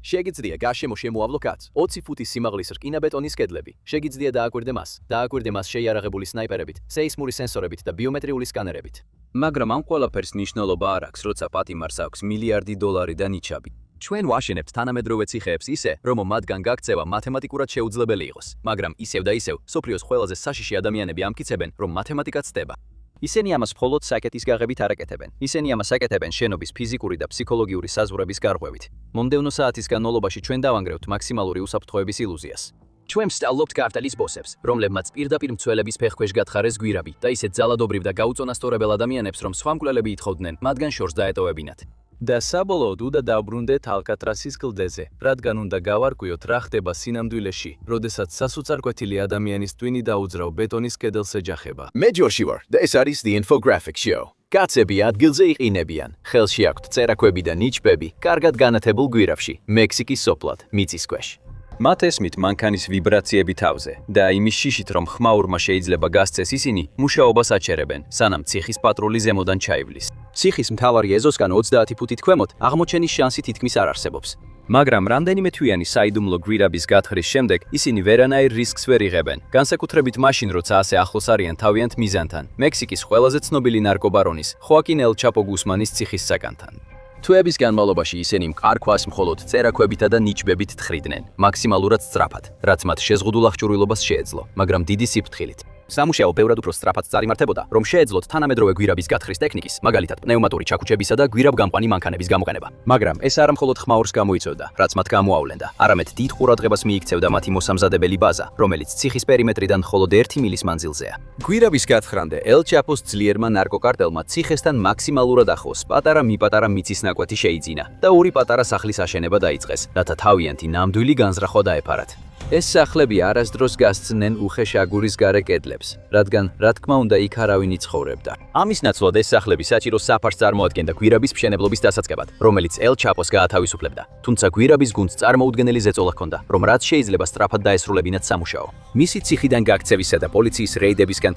შეგიძლია გარშემო შემოავლო კაცს 20 ფუტის სიმაღლის რკინა-ბეტონის კედლები. შეგიძლია დააკვირდე მას შეიარაღებული სნაიპერებით, სეისმური სენსორებით და ბიომეტრიული სკანერებით. მაგრამ ამ ყველაფერს მნიშვნელობა არ აქვს, როცა პატიმარს აქვს მილიარდი დოლარი და ნიჩაბი. ჩვენ ვაშენებთ თანამედროვე ციხეებს ისე, რომ მათგან გაქცევა მათემატიკურად შეუძლებელი იყოს, მაგრამ ისევ და ისევ სოფლიოს ყველაზე საშიში ადამიანები ამტკიცებენ, რომ მათემატიკა ცდება. ისინი ამას მხოლოდ საკეთის გაღებით არ აკეთებენ. ისინი ამას აკეთებენ შენობის ფიზიკური და ფსიქოლოგიური საზღვრების გარღვევით. მომდევნო საათის განმავლობაში ჩვენ დავანგრევთ მაქსიმალური უსაფრთხოების ილუზიას. ჩვენ ვსწავლობთ ქართლის ბოსებს, რომლებმაც პირდაპირ მცველების ფეხქვეშ გათხარეს გვირაბი და ისეთ ძალადობრივ და გაუწონასწორებელ ადამიანებს, რომ სხვა მკვლელები ითხოვდნენ, მათგან შორს დაეტოვებინათ. და საბოლოოდ უნდა დავბრუნდეთ ალკატრასის კლდეზე, რადგან უნდა გავარკვიოთ რა ხდება სინამდვილეში, როდესაც სასუწარკვეთილი ადამიანის ტვინი დაუძრავ ბეტონის კედელს ეჯახება. მე ჯორჯი ვარ და ეს არის The Infographic Show. კაცები ადგილზე იყინებიან, ხელში აქვთ წერაქვები და ნიჩბები, კარგად განათებულ გვირაბში, მექსიკის სოფლად, მიწის ქვეშ. მათ ესმით მანქანის ვიბრაციები თავზე და იმის შიშით, რომ ხმაურმა შეიძლება გასცეს ისინი, მუშაობას აჩერებენ, სანამ ციხის პატრული ზემოდან ჩაივლის. ციხის მთავარი ეზოსგან 30 ფუტით ქვემოთ აღმოჩენის შანსი თითქმის არ არსებობს. მაგრამ რამდენიმე თვიანი საიდუმლო გვირაბის გათხრის შემდეგ ისინი ვერანაირ რისკს ვერ იღებენ, განსაკუთრებით მაშინ, როცა ასე ახლოს არიან თავიანთ მიზანთან, მექსიკის ყველაზე ცნობილი ნარკობარონის, ხოაკინ ელ ჩაპო გუსმანის ციხის საკანთან. თვეების განმავლობაში ისინი მყარ ქვას მხოლოდ წერაქვებითა და ნიჩბებით თხრიდნენ, მაქსიმალურად სწრაფად, რაც მათ შეზღუდულ აღჭურვილობას შეეძლო, მაგრამ დიდი სიფრთხილით. სამუშაო ბევრად უფრო სწრაფად წარიმართებოდა, რომ შეეძლოთ თანამედროვე გვირაბის გათხრის ტექნიკის, მაგალითად პნევმატური ჩაქუჩებისა და გვირაბგამყვანი მანქანების გამოყენება. მაგრამ ეს არა მხოლოდ ხმაურს გამოიწვევდა, რაც მათ გამოავლენდა, არამედ დიდ ყურადღებას მიიქცევდა მათი მოსამზადებელი ბაზა, რომელიც ციხის პერიმეტრიდან მხოლოდ 1 მილის მანძილზეა. გვირაბის გათხრამდე ელ ჩაპოს ძლიერმა ნარკოკარტელმა ციხესთან მაქსიმალურად ახლოს პატარა მიწის ნაკვეთი შეიძინა და 2 პატარა სახლის აშენება დაიწყეს, რათა თავიანთი ნამდვილი განზრახვა დაეფარათ. ეს სახლები არასდროს გასცნენ უხეშ აგურის გარე კედლებს, რადგან რა თქმა უნდა იქ არავინ იცხოვრებდა. ამის ნაცვლად ეს სახლები საჭირო საფარს წარმოადგენდა გვირაბის მშენებლობის დასაწყებად, რომელიც ელ ჩაპოს გაათავისუფლებდა. თუმცა გვირაბის გუნდს წარმოუდგენელი ზეწოლა ჰქონდა, რომ რაც შეიძლება სწრაფად დაესრულებინათ სამუშაო. მისი ციხიდან გაქცევისა და პოლიციის რეიდებისგან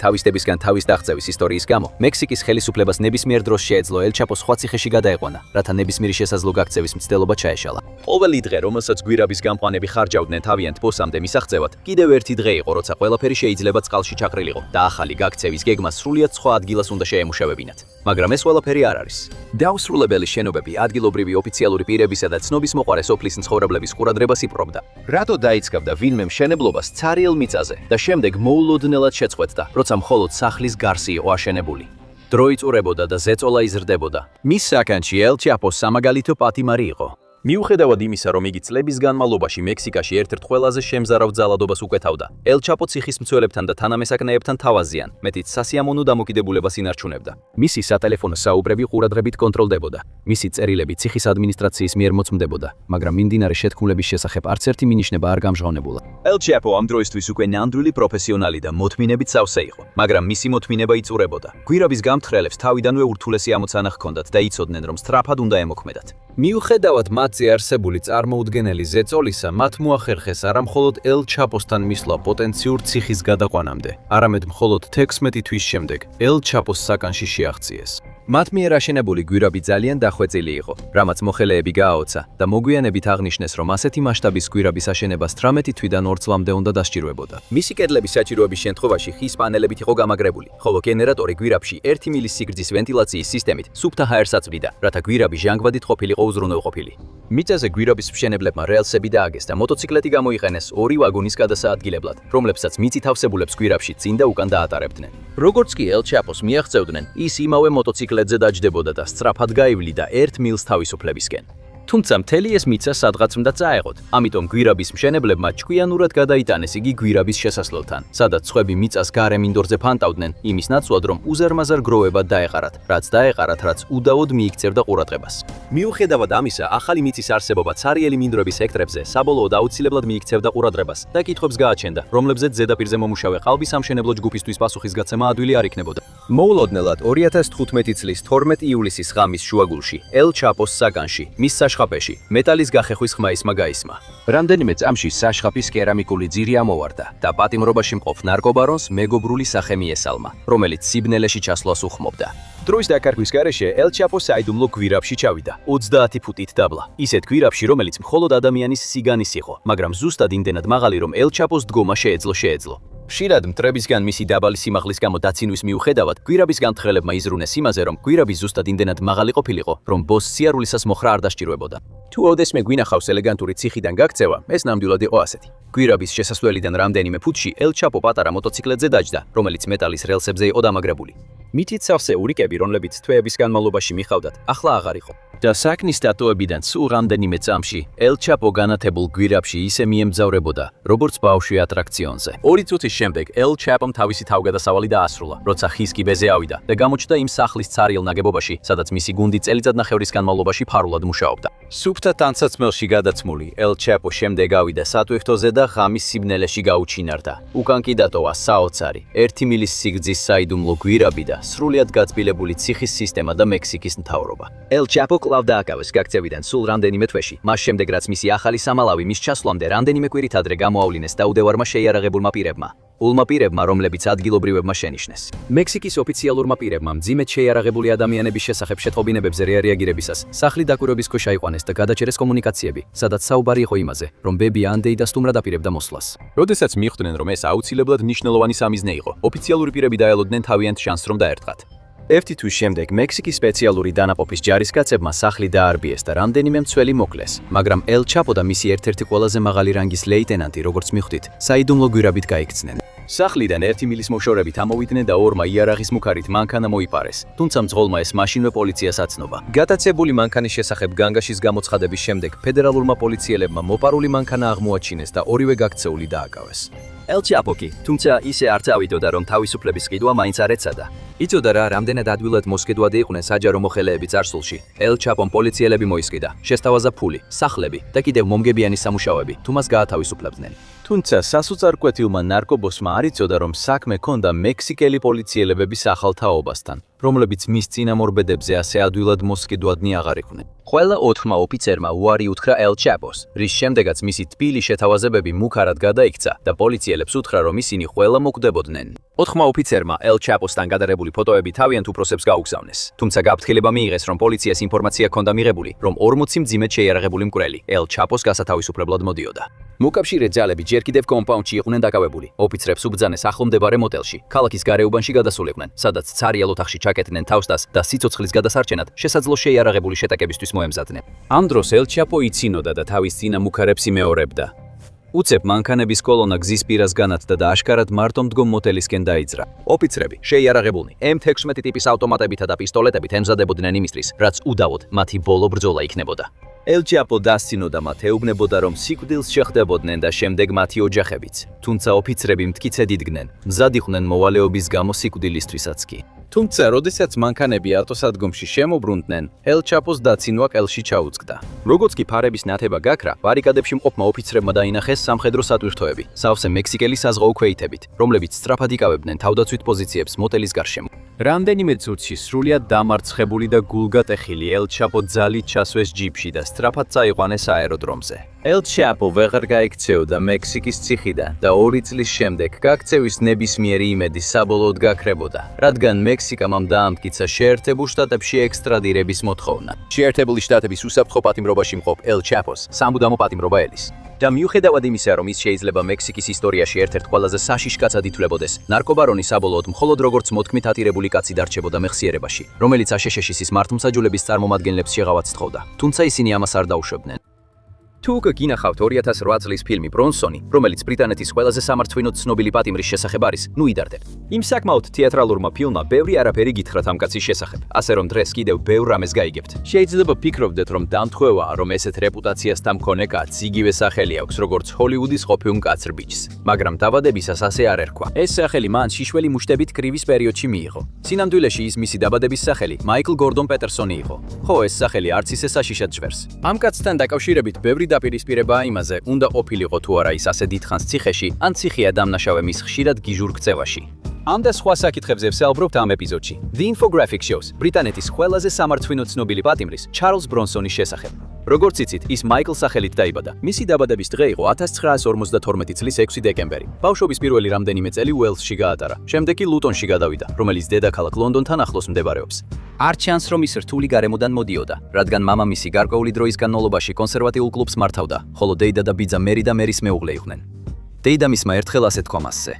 თავის დაღწევის ისტორიის გამო, მექსიკის ხელისუფლებას ნებისმიერ დროს შეეძლო ელ ჩაპოს სხვა ციხეში გადაეყვანა, რათა ნებისმიერი შესაძლო გაქცევის მცდელობა ჩაეშალა. ყოველი დღე, რომელსაც გვირაბის გამყვანები ხარჯავდნენ თავიანთ ბოსამდე მისაღწევად, კიდევ ერთი დღე იყო, როცა ყველაფერი შეიძლება წყალში ჩაყრილიყო და ახალი გაქცევის გეგმა სრულიად სხვა ადგილას უნდა შეემუშავებინათ. მაგრამ ეს ყველაფერი არ არის. დაუსრულებელი შენობები ადგილობრივი ოფიციალური პირებისა და ცნობისმოყვარე სოფლის მცხოვრებლების ყურადღებას იპყრობდა. რატო დაიწყებდა ვინმე მშენებლობას ცარიელ მიწაზე და შემდეგ მოულოდნელად შეწყვეტდა, როცა მხოლოდ სახლის გარსი იყო აშენებული. დრო იწურებოდა და ზეწოლა იზრდებოდა. მის საკანში ელ ჩაპოს სამაგალითო პატიმარი იყო. მიუხედავად იმისა, რომ იგი წლების განმავლობაში მექსიკაში ერთ-ერთ ყველაზე შემზარავ ძალადობას უკეთავდა, ელ ჩაპო ციხის მცველებთან და თანამესაკნეებთან თავაზიან, მეტიც სასიამოვნო დამოკიდებულებას ინარჩუნებდა. მისი სატელეფონო საუბრები ყურადღებით კონტროლდებოდა. მისი წერილები ციხის ადმინისტრაციის მიერ მოწმდებოდა, მაგრამ მიმდინარე შეთქმულების შესახებ არც ერთი მინიშნება არ გამჟღავნებულა. ელ ჩაპო ამ დროისთვის უკვე ნამდვილი პროფესიონალი და მოთმინებით სავსე იყო, მაგრამ მისი მოთმინება იწურებოდა. გვირაბის გამთხრელებს თავიდანვე ურთულესი ამოცანა ჰქონდათ და იცოდნენ, რომ სწრაფად უნდა ემოქმედათ. მიუხედავად მათზე არსებული წარმოუდგენელი ზეწოლისა, მათ მოახერხეს არა მხოლოდ ელ ჩაპოსთან მისვლა პოტენციურ ციხის გადაყვანამდე, არამედ მხოლოდ 16 თვის შემდეგ ელ ჩაპოს საკანში შეაღწიეს. მათ მიერ აშენებული გვირაბი ძალიან დახვეწილი იყო, რამაც მოხელეები გააოცა და მოგვიანებით აღნიშნეს, რომ ასეთი მასშტაბის გვირაბის აშენება 18 თვიდან 2 წლამდე უნდა დასჭიროებოდა. მისი კედლები საჭიროების შემთხვევაში ხის პანელებით იყო გამაგრებული, ხოლო გენერატორი გვირაბში 1 მილის სიგრძის ვენტილაციის სისტემით სუფთა ჰაერს აწვდიდა, რათა გვირაბი ჟანგბადით ყოფილიყო უზრუნველყოფილი. მიწაზე გვირაბის მშენებლებმა რეალსები დააგეს და მოტოციკლეტი გამოიყენეს 2 ვაგონის გადასაადგილებლად, რომლებსაც მიწით ავსებულებს გვირაბში წინ და უკან დაატარებდნენ. როგორც კი ელ ჩაპოს მიაღწევდნენ, ის იმავე მოტოციკლეტზე დაჯდებოდა და სწრაფად გაივლიდა 1 მილს თავისუფლებისკენ. თუმცა მთელი ეს მიცა სადღაც უნდა წაეღოთ, ამიტომ გვირაბის მშენებლებმა ჭკვიანურად გადაიტანეს იგი გვირაბის შესასვლელთან, სადაც სხვები მიწას გარე მინდორზე ფანტავდნენ, იმის ნაცვლად, რომ უზარმაზარ გროვებად დაეყარათ, რაც უდავოდ მიიქცევდა ყურადღებას. მიუხედავად ამისა, ახალი მიწის არსებობა ცარიელი მინდვრების ჰექტრებზე საბოლოოდ აუცილებლად მიიქცევდა ყურადღებას და კითხვებს გააჩენდა, რომლებზეც ზედაპირზე მომუშავე ყალბის სამშენებლო ჯგუფისთვის პასუხისგაცემა ადვილი არ იქნებოდა. მოულოდნელად 2015 წლის 12 ივლისის ღამის შუაგულში ელ ჩაპოს საგანში, მის საშხაპეში, მეტალის გახეხვის ხმა ისმა გაისმა. რამდენიმე წამში საშხაპის კერამიკული ძირი ამოვარდა და პატიმრობაში მყოფ ნარკობარონს მეგობრული სახე მიესალმა, რომელიც სიბნელეში ჩასვლას უხმობდა. დროის დაკარგვის გარეშე ელ ჩაპო საიდუმლო გვირაბში ჩავიდა, 30 ფუტით დაბლა. ისეთ გვირაბში, რომელიც მხოლოდ ადამიანის სიგანის იყო, მაგრამ ზუსტად იმდენად მაღალი, რომ ელ ჩაპოს დგომა შეეძლო. ხშირად მტრებისგან მისი დაბალი სიმაღლის გამო დაცინვის მიუხედავად, გვირაბის გამთხრელებმა იზრუნეს იმაზე, რომ გვირაბი ზუსტად იმდენად მაღალი ყოფილიყო, რომ ბოსს სიარულისას მოხრა არ დასჭირვებოდა. თუ ოდესმე გვინახავს ელეგანტური ციხიდან გაქცევა, ეს ნამდვილად იყო ასეთი. გვირაბის შესასვლელიდან რამდენიმე ფუტში ელ ჩაპო პატარა მოტოციკლეტზე დაჯდა, რომელიც მეტალის რელსებზე იყო დამაგრებული. მითით სავსე ურიკები, რომლებიც თვეების განმავლობაში მიხავდათ, ახლა აღარ იყო. და საქმის დატოვებიდან სულ რამდენიმე წამში ელ ჩაპო განათებულ გვირაბში ისე მიემგზავრებოდა, როგორც ბავშვი ატრაქციონზე. 2 წუთის შემდეგ ელ ჩაპომ თავისი თავგადასავალი დაასრულა, როცა ხის კიბეზე ავიდა და გამოჩნდა იმ სახლის ცარიელ ნაგებობაში, სადაც მისი გუნდი წელიწადნახევრის განმავლობაში ფარულად მუშაობდა. სუფთა ტანსაცმელში გადაცმული ელ ჩაპო შემდეგ ავიდა სატვირთოზე და ღამის სიბნელეში გაუჩინარდა. უკან კი დატოვა საოცარი 1 მილის სიგრძის საიდუმლო გვირაბი და სრულიად გაწბილებული ციხის სისტემა და მექსიკის მთავრობა. ელ ჩაპო კვლავ დააკავეს გაქცევიდან სულ რამდენიმე თვეში. მას შემდეგ რაც მისი ახალი სამალავი მის ჩასვლამდე რამდენიმე კვირით ადრე გამოავლინეს დაუდევარმა შეიარაღებულმა პირებმა. ულმა პირებმა, რომლებიც ადგილობრივებმა შენიშნეს. მექსიკის ოფიციალურმა პირებმა მძიმედ შეიარაღებული ადამიანების შესახებ შეტყობინებებზე რეაგირებისას სახლი დაკვირვების ქვეშ აიყვანეს და გადაჭერეს კომუნიკაციები, სადაც საუბარი იყო იმაზე, რომ ბები ანდეი და სტუმრად აპირებდა მოსვლას. როდესაც მიხვდნენ, რომ ეს აუცილებლად მნიშვნელოვანი სამიზნე იყო, ოფიციალური პირები დაელოდნენ თავიანთ შანსს რომ დაერტყათ. 1 თვის შემდეგ მექსიკის სპეციალური დანაყოფის ჯარისკაცებმა სახლი დაარბიეს და რამდენიმე მცველი მოკლეს, მაგრამ ელ ჩაპო და მისი ერთ-ერთი ყველაზე მაღალი რანგის ლეიტენანტი, როგორც მიხვდით, საიდუმლო გვირაბით გაიქცნენ. სახლიდან 1 მილის მოშორებით ამოვიდნენ და 2-მა იარაღის მუქარით მანქანა მოიპარეს, თუმცა მძღოლმა ეს მაშინვე პოლიციას აცნობა. გატაცებული მანქანის შესახებ განგაშის გამოცხადების შემდეგ ფედერალურმა პოლიციელებმა მოპარული მანქანა აღმოაჩინეს და ორივე გაქცეული დააკავეს. ელ ჩაპო კი, თუმცა ისე არ წავიდოდა, რომ თავისუფლების ყიდვა მაინც არ ეცადა. იცოდა რა, რამდენად ადვილად მოსყიდვადი იყვნენ საჯარო მოხელეები წარსულში. ელ ჩაპომ პოლიციელები მოისყიდა, შესთავაზა ფული, სახლები და კიდევ მომგებიანი სამუშაოები, თუ მას გაათავისუფლებდნენ. თუმცა სასუწარკვეთილმა ნარკობოსმა არ იცოდა, რომ საქმე ჰქონდა მექსიკელი პოლიციელებების ახალ თაობასთან, რომლებიც მის წინამორბედებზე ასე ადვილად მოსყიდვადნი აღარ იყვნენ. ყველა 4-მა ოფიცერმა უარი უთხრა ელ ჩაპოს, რის შემდეგაც მისი თბილი შეთავაზებები მუქარად გადაიქცა და პოლიციელებს უთხრა, რომ ისინი ყველა მოკვდებოდნენ. 4-მა ოფიცერმა ელ ჩაპოსთან გადარებული ფოტოები თავიანთ უფროსებს გაუგზავნეს. თუმცა გაფრთხილება მიიღეს, რომ პოლიციას ინფორმაცია ჰქონდა მიღებული, რომ 40 მძიმედ შეიარაღებული მკვლელი ელ ჩაპოს გასათავისუფლებლად მოდიოდა. მოკავშირე ძალები ჯერ კიდევ კომპაუნდში იყვნენ დაკავებული. ოფიცრებს უბრძანეს ახლომდებარე მოტელში, ქალაქის გარეუბანში გადასულიყვნენ, სადაც ცარიელ ოთახში ჩაკეტდნენ თავს და სიცოცხლის გადასარჩენად შესაძლო შეიარაღებული შეტაკებისთვის მოემზადნენ. ამ დროს ელ ჩაპო იცინოდა და თავის წინა მუქარებს იმეორებდა. უცებ მანქანების კოლონა გზის პირას განათდა და აშკარად მარტო მდგომ მოტელისკენ დაიძრა. ოფიცრები, შეიარაღებულნი, M16 ტიპის ავტომატებითა და პისტოლეტებით ემზადებოდნენ იმისთვის, რაც უდავოდ მათი ბოლო ბრძოლა იქნებოდა. ელ ჩაპო დასცინოდა მათ, ეუბნებოდა, რომ სიკვდილს შეხვდებოდნენ და შემდეგ მათი ოჯახებიც. თუმცა ოფიცრები მტკიცედ იდგნენ, მზად იყვნენ მოვალეობის გამო სიკვდილისთვისაც კი. თუმცა, როდესაც მანქანები ავტოსადგომში შემოbrunდნენ, ელ ჩაპოს დაცინვა ყელში ჩაუწყდა. როგორც კი ფარების ნათება გაქრა, ბარიკადებში მყოფმა ოფიცრებმა დაინახეს სამხედრო სატვირთოები, სავსე მექსიკელი საზღვაო ქვეითებით, რომლებიც სწრაფად იკავებდნენ თავდაცვით პოზიციებს მოტელის გარშემო. რამდენიმე წუთში სრულიად დამარცხებული და გულგატეხილი ელ ჩაპო ძალით ჩასვეს ჯიპში და სწრაფად წაიყვანეს აეროდრომზე. ელ ჩაპო ვეღარ გაიქცეოდა მექსიკის ციხიდან და 2 წლის შემდეგ გაქცევის ნებისმიერი იმედი საბოლოოდ გაქრებოდა, რადგან მექსიკამ დაამტკიცა შეერთებულ შტატებში ექსტრადირების მოთხოვნა. შეერთებული შტატების უსაფრთხო პატიმრობაში მყოფ ელ ჩაპოს სამუდამო პატიმრობა ელის. და მიუხედავად იმისა, რომ ის შეიძლება მექსიკის ისტორიაში ერთ-ერთ ყველაზე საშიშ კაცად ითვლებოდეს, ნარკობარონი საბოლოოდ მხოლოდ როგორც მოთქმით ატირებული კაცი დარჩებოდა მეხსიერებაში, რომელიც აშშ-ის ის მართლმსაჯულების წარმომადგენლებს შეღავად სთხოვდა. თუმცა ისინი ამას არ დაუშვებდნენ. თუ უკვე გინახავთ 2008 წლის ფილმი ბრონსონი, რომელიც ბრიტანეთის ყველაზე სამარცხვინოდ ცნობილი პატიმრის შესახებ არის, ნუ იდარდეთ. იმ საკმაოდ თეატრალურმა ფილმმა ბევრი არაფერი გითხრათ ამ კაცის შესახებ, ასე რომ დღეს კიდევ ბევრ რამეს გაიგებთ. შეიძლება ფიქრობდეთ, რომ დამთხვევაა, რომ ესეთ რეპუტაციასთან მქონე კაცს იგივე სახელი აქვს, როგორც ჰოლივუდის ყოფილ მკაცრ ბიჭს, მაგრამ დაბადებისას ასე არ ერქვა. ეს სახელი მან შიშველი მუშტებით კრივის პერიოდში მიიღო. სინამდვილეში ის მისი დაბადების სახელი მაიკლ გორდონ პეტერსონი იყო. ხო, ეს სახელი არც ისე საშიშად ჟღერს. ამ კაცთან დაკავშირებით ბევრი დაპირისპირებაა იმაზე, უნდა ყოფილიყო თუ არა ის ასე დიდხანს ციხეში, ან ციხეა დამნაშავე მის ხშირად გიჟურ ქცევაში. ამ და სხვა საკითხებზე ვსაუბრობთ ამ ეპიზოდში. The Infographic shows ბრიტანეთის ყველაზე სამარცხვინო ცნობილი პატიმრის ჩარლზ ბრონსონის შესახებ. როგორც იცით, ის მაიკლ სახელით დაიბადა. მისი დაბადების დღე იყო 1952 წლის 6 დეკემბერი. ბავშვობის პირველი რამდენიმე წელი უელსში გაატარა. შემდეგ კი ლუტონში გადავიდა, რომელიც დედაქალაქ ლონდონთან ახლოს მდებარეობს. არ ჩანს, რომ ის რთული გარემოდან მოდიოდა, რადგან მამამისი გარკვეული დროის განმავლობაში კონსერვატიულ კლუბს მართავდა, ხოლო დეიდა და ბიძა მერი და მერის მეუღლე იყვნენ. დეიდა მისმა ერთხელ ასეთ თქვა მასზე: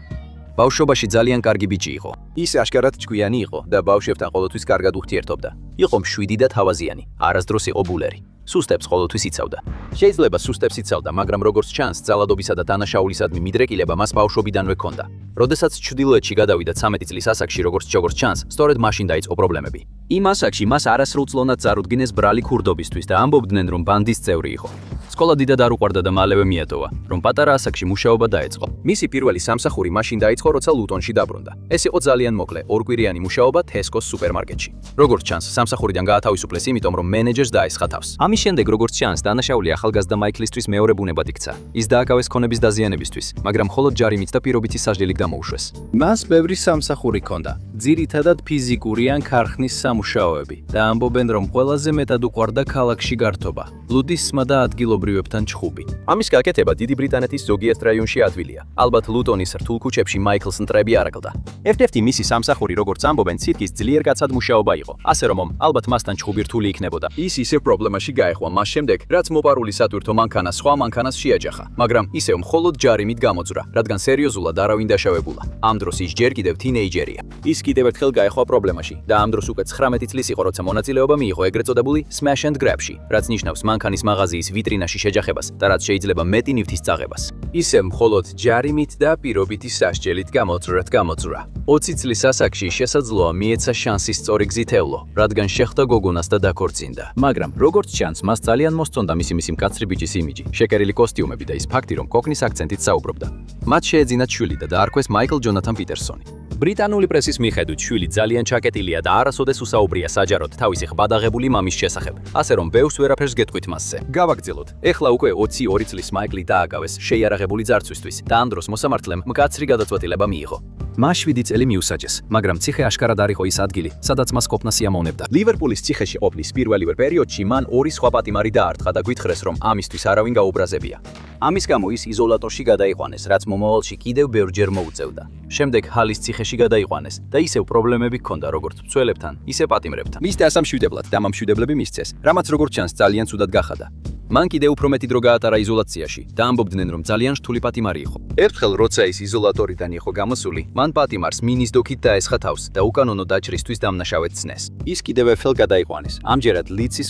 ბავშვობაში ძალიან კარგი ბიჭი იყო. ის აშკარად ჭკვიანი იყო და ბავშვებთან ყოველთვის კარგად უხტიერთობდა. იყო მშვიდი და თავაზიანი, არასდროს იყო ბულერი. სუსტებს ყოველთვის იცავდა. შეიძლება სუსტებს იცავდა, მაგრამ როგორც ჩანს, ძალადობისა და დანაშაულისადმი მიდრეკილება მას ბავშვობიდანვე ჰქონდა. როდესაც ჩრდილოეთში გადავიდა 13 წლის ასაკში, როგორც ჩანს, სწორედ მაშინ დაიწყო პრობლემები. იმ ასაკში მას არასრულწლოვნად წარუდგინეს ბრალი ქურდობისთვის და ამბობდნენ, რომ ბანდის წევრი იყო. სკოლა დიდად არ უყვარდა და მალევე მიატოვა, რომ პატარა ასაკში მუშაობა დაეწყო. მისი პირველი სამსახური მაშინ დაიწყო, როცა ლუტონში დაბრუნდა. ეს იყო ძალიან მოკლე, ორკვირიანი მუშაობა Tesco-ს სუპერმარკეტში. როგორც ჩანს, სამსახურიდან გაათავისუფლეს, იმიტომ რომ მენეჯერს დაესხა თავს. ამის შემდეგ, როგორც ჩანს, დანაშაული ახალგაზრდა მაიკლისთვის მეორე ბუნებად იქცა. ის დააკავეს ქონების დაზიანებისთვის, მაგრამ მხოლოდ ჯარიმით და პირობითი სასჯელით გამოუშვეს. მას ბევრი სამსახური ჰქონდა, ძირითადად ფიზიკური ან ქარხნის სამუშაოები და ამბობენ, რომ ყველაზე მეტად უყვარდა ქალაქში გართობა, ლუდისმა და ადგილობრივებთან ჩხუბი. ამის გაკეთება დიდი ბრიტანეთის ზოგიერთ რაიონში ადვილია. ალბათ ლუტონის რთულ ქუჩებში მაიკლს მტრები არ აკლდა. ერთ-ერთი მისი სამსახური, როგორც ამბობენ, ცირკის ძლიერ კაცად მუშაობა იყო. ასე რომ, ალბათ მასთან ჩხუბი რთული იქნებოდა. ის ისევ პრობლემაში გაეხვა მას შემდეგ, რაც მოპარული სატვირთო მანქანა სხვა მანქანას შეაჯახა, მაგრამ ისევ მხოლოდ ჯარიმით გამოძვრა, რადგან სერიოზულად არავინ დაშავებულა. ამ დროს ის ჯერ კიდევ თინეიჯერია. ის კიდევ ერთხელ გაეხვა პრობლემაში და ამ დროს უკვე 19 წლის იყო, როცა მონაწილეობა მიიღო ეგრეთ წოდებული smash and grab-ში, რაც ნიშნავს მანქანის მაღაზიის ვიტრინაში შეჯახებას და რაც შეიძლება მეტი ნივთის წაღებას. ისევ მხოლოდ ჯარიმით და პირობითი სასჯელით გამოძვრა. 20 წლის ასაკში შესაძლოა მიეცა შანსის სწორი გზით ევლო, რადგან შეხვდა გოგონას და დაქორწინდა. მაგრამ როგორც ჩანს, მას ძალიან მოსწონდა მისი მკაცრი ბიჭის იმიჯი, შეკერილი კოსტიუმები და ის ფაქტი, რომ კოკნის აქცენტით საუბრობდა. მათ შეეძინათ შვილი და დაარქვეს მაიკლ ჯონათან პიტერსონი. ბრიტანული პრესის მიხედვით შვილი ძალიან ჩაკეტილია და არასოდეს უსაუბრია საჯაროდ თავისი ხვბადაღებული მამის შესახებ. ასე რომ ბევრს ვერაფერს გეტყვით მასზე. გავაგრძელოთ. ეხლა უკვე 22 წლის მაიკლი დააკავეს შეიარაღებული ძარცვისთვის და ამ დროს მოსამართლემ მკაცრი გადაწყვეტილება მიიღო. მას 7 წელი მიუსაჯეს, მაგრამ ციხე აშკარად არ იყო ის ადგილი, სადაც მას ყოფნა სიამოვნებდა. ლივერპულის ციხეში ყოფნის პირველივე პერიოდში მან ორი სხვა პატიმარი დაარტყა და გვითხრეს, რომ ამისთვის არავინ გაუბრაზებია. ამის გამო ის იზოლატორში გადაიყვანეს, რაც მომავალში კიდევ ბევრჯერ მოუწევდა. შემდეგ ჰალის ციხეში გადაიყვანეს და ისევ პრობლემები ჰქონდა როგორც მცველებთან, ისე პატიმრებთან. მის დასამშვიდებლად და მამშვიდებლები მისცეს, რამაც როგორც ჩანს ძალიან ცუდად გახადა. მან კიდევ უფრო მეტი დრო გაატარა იზოლაციაში და ამბობდნენ, რომ ძალიან რთული პატიმარი იყო. ერთხელ როცა ის იზოლატორიდან იყო გამოსული, მან პატიმარს მინის დოქით დაესხა თავს და უკანონო დაჭრისთვის დამნაშავედ ცნეს. ის კიდევ ერთხელ გადაიყვანეს, ამჯერად ლიცის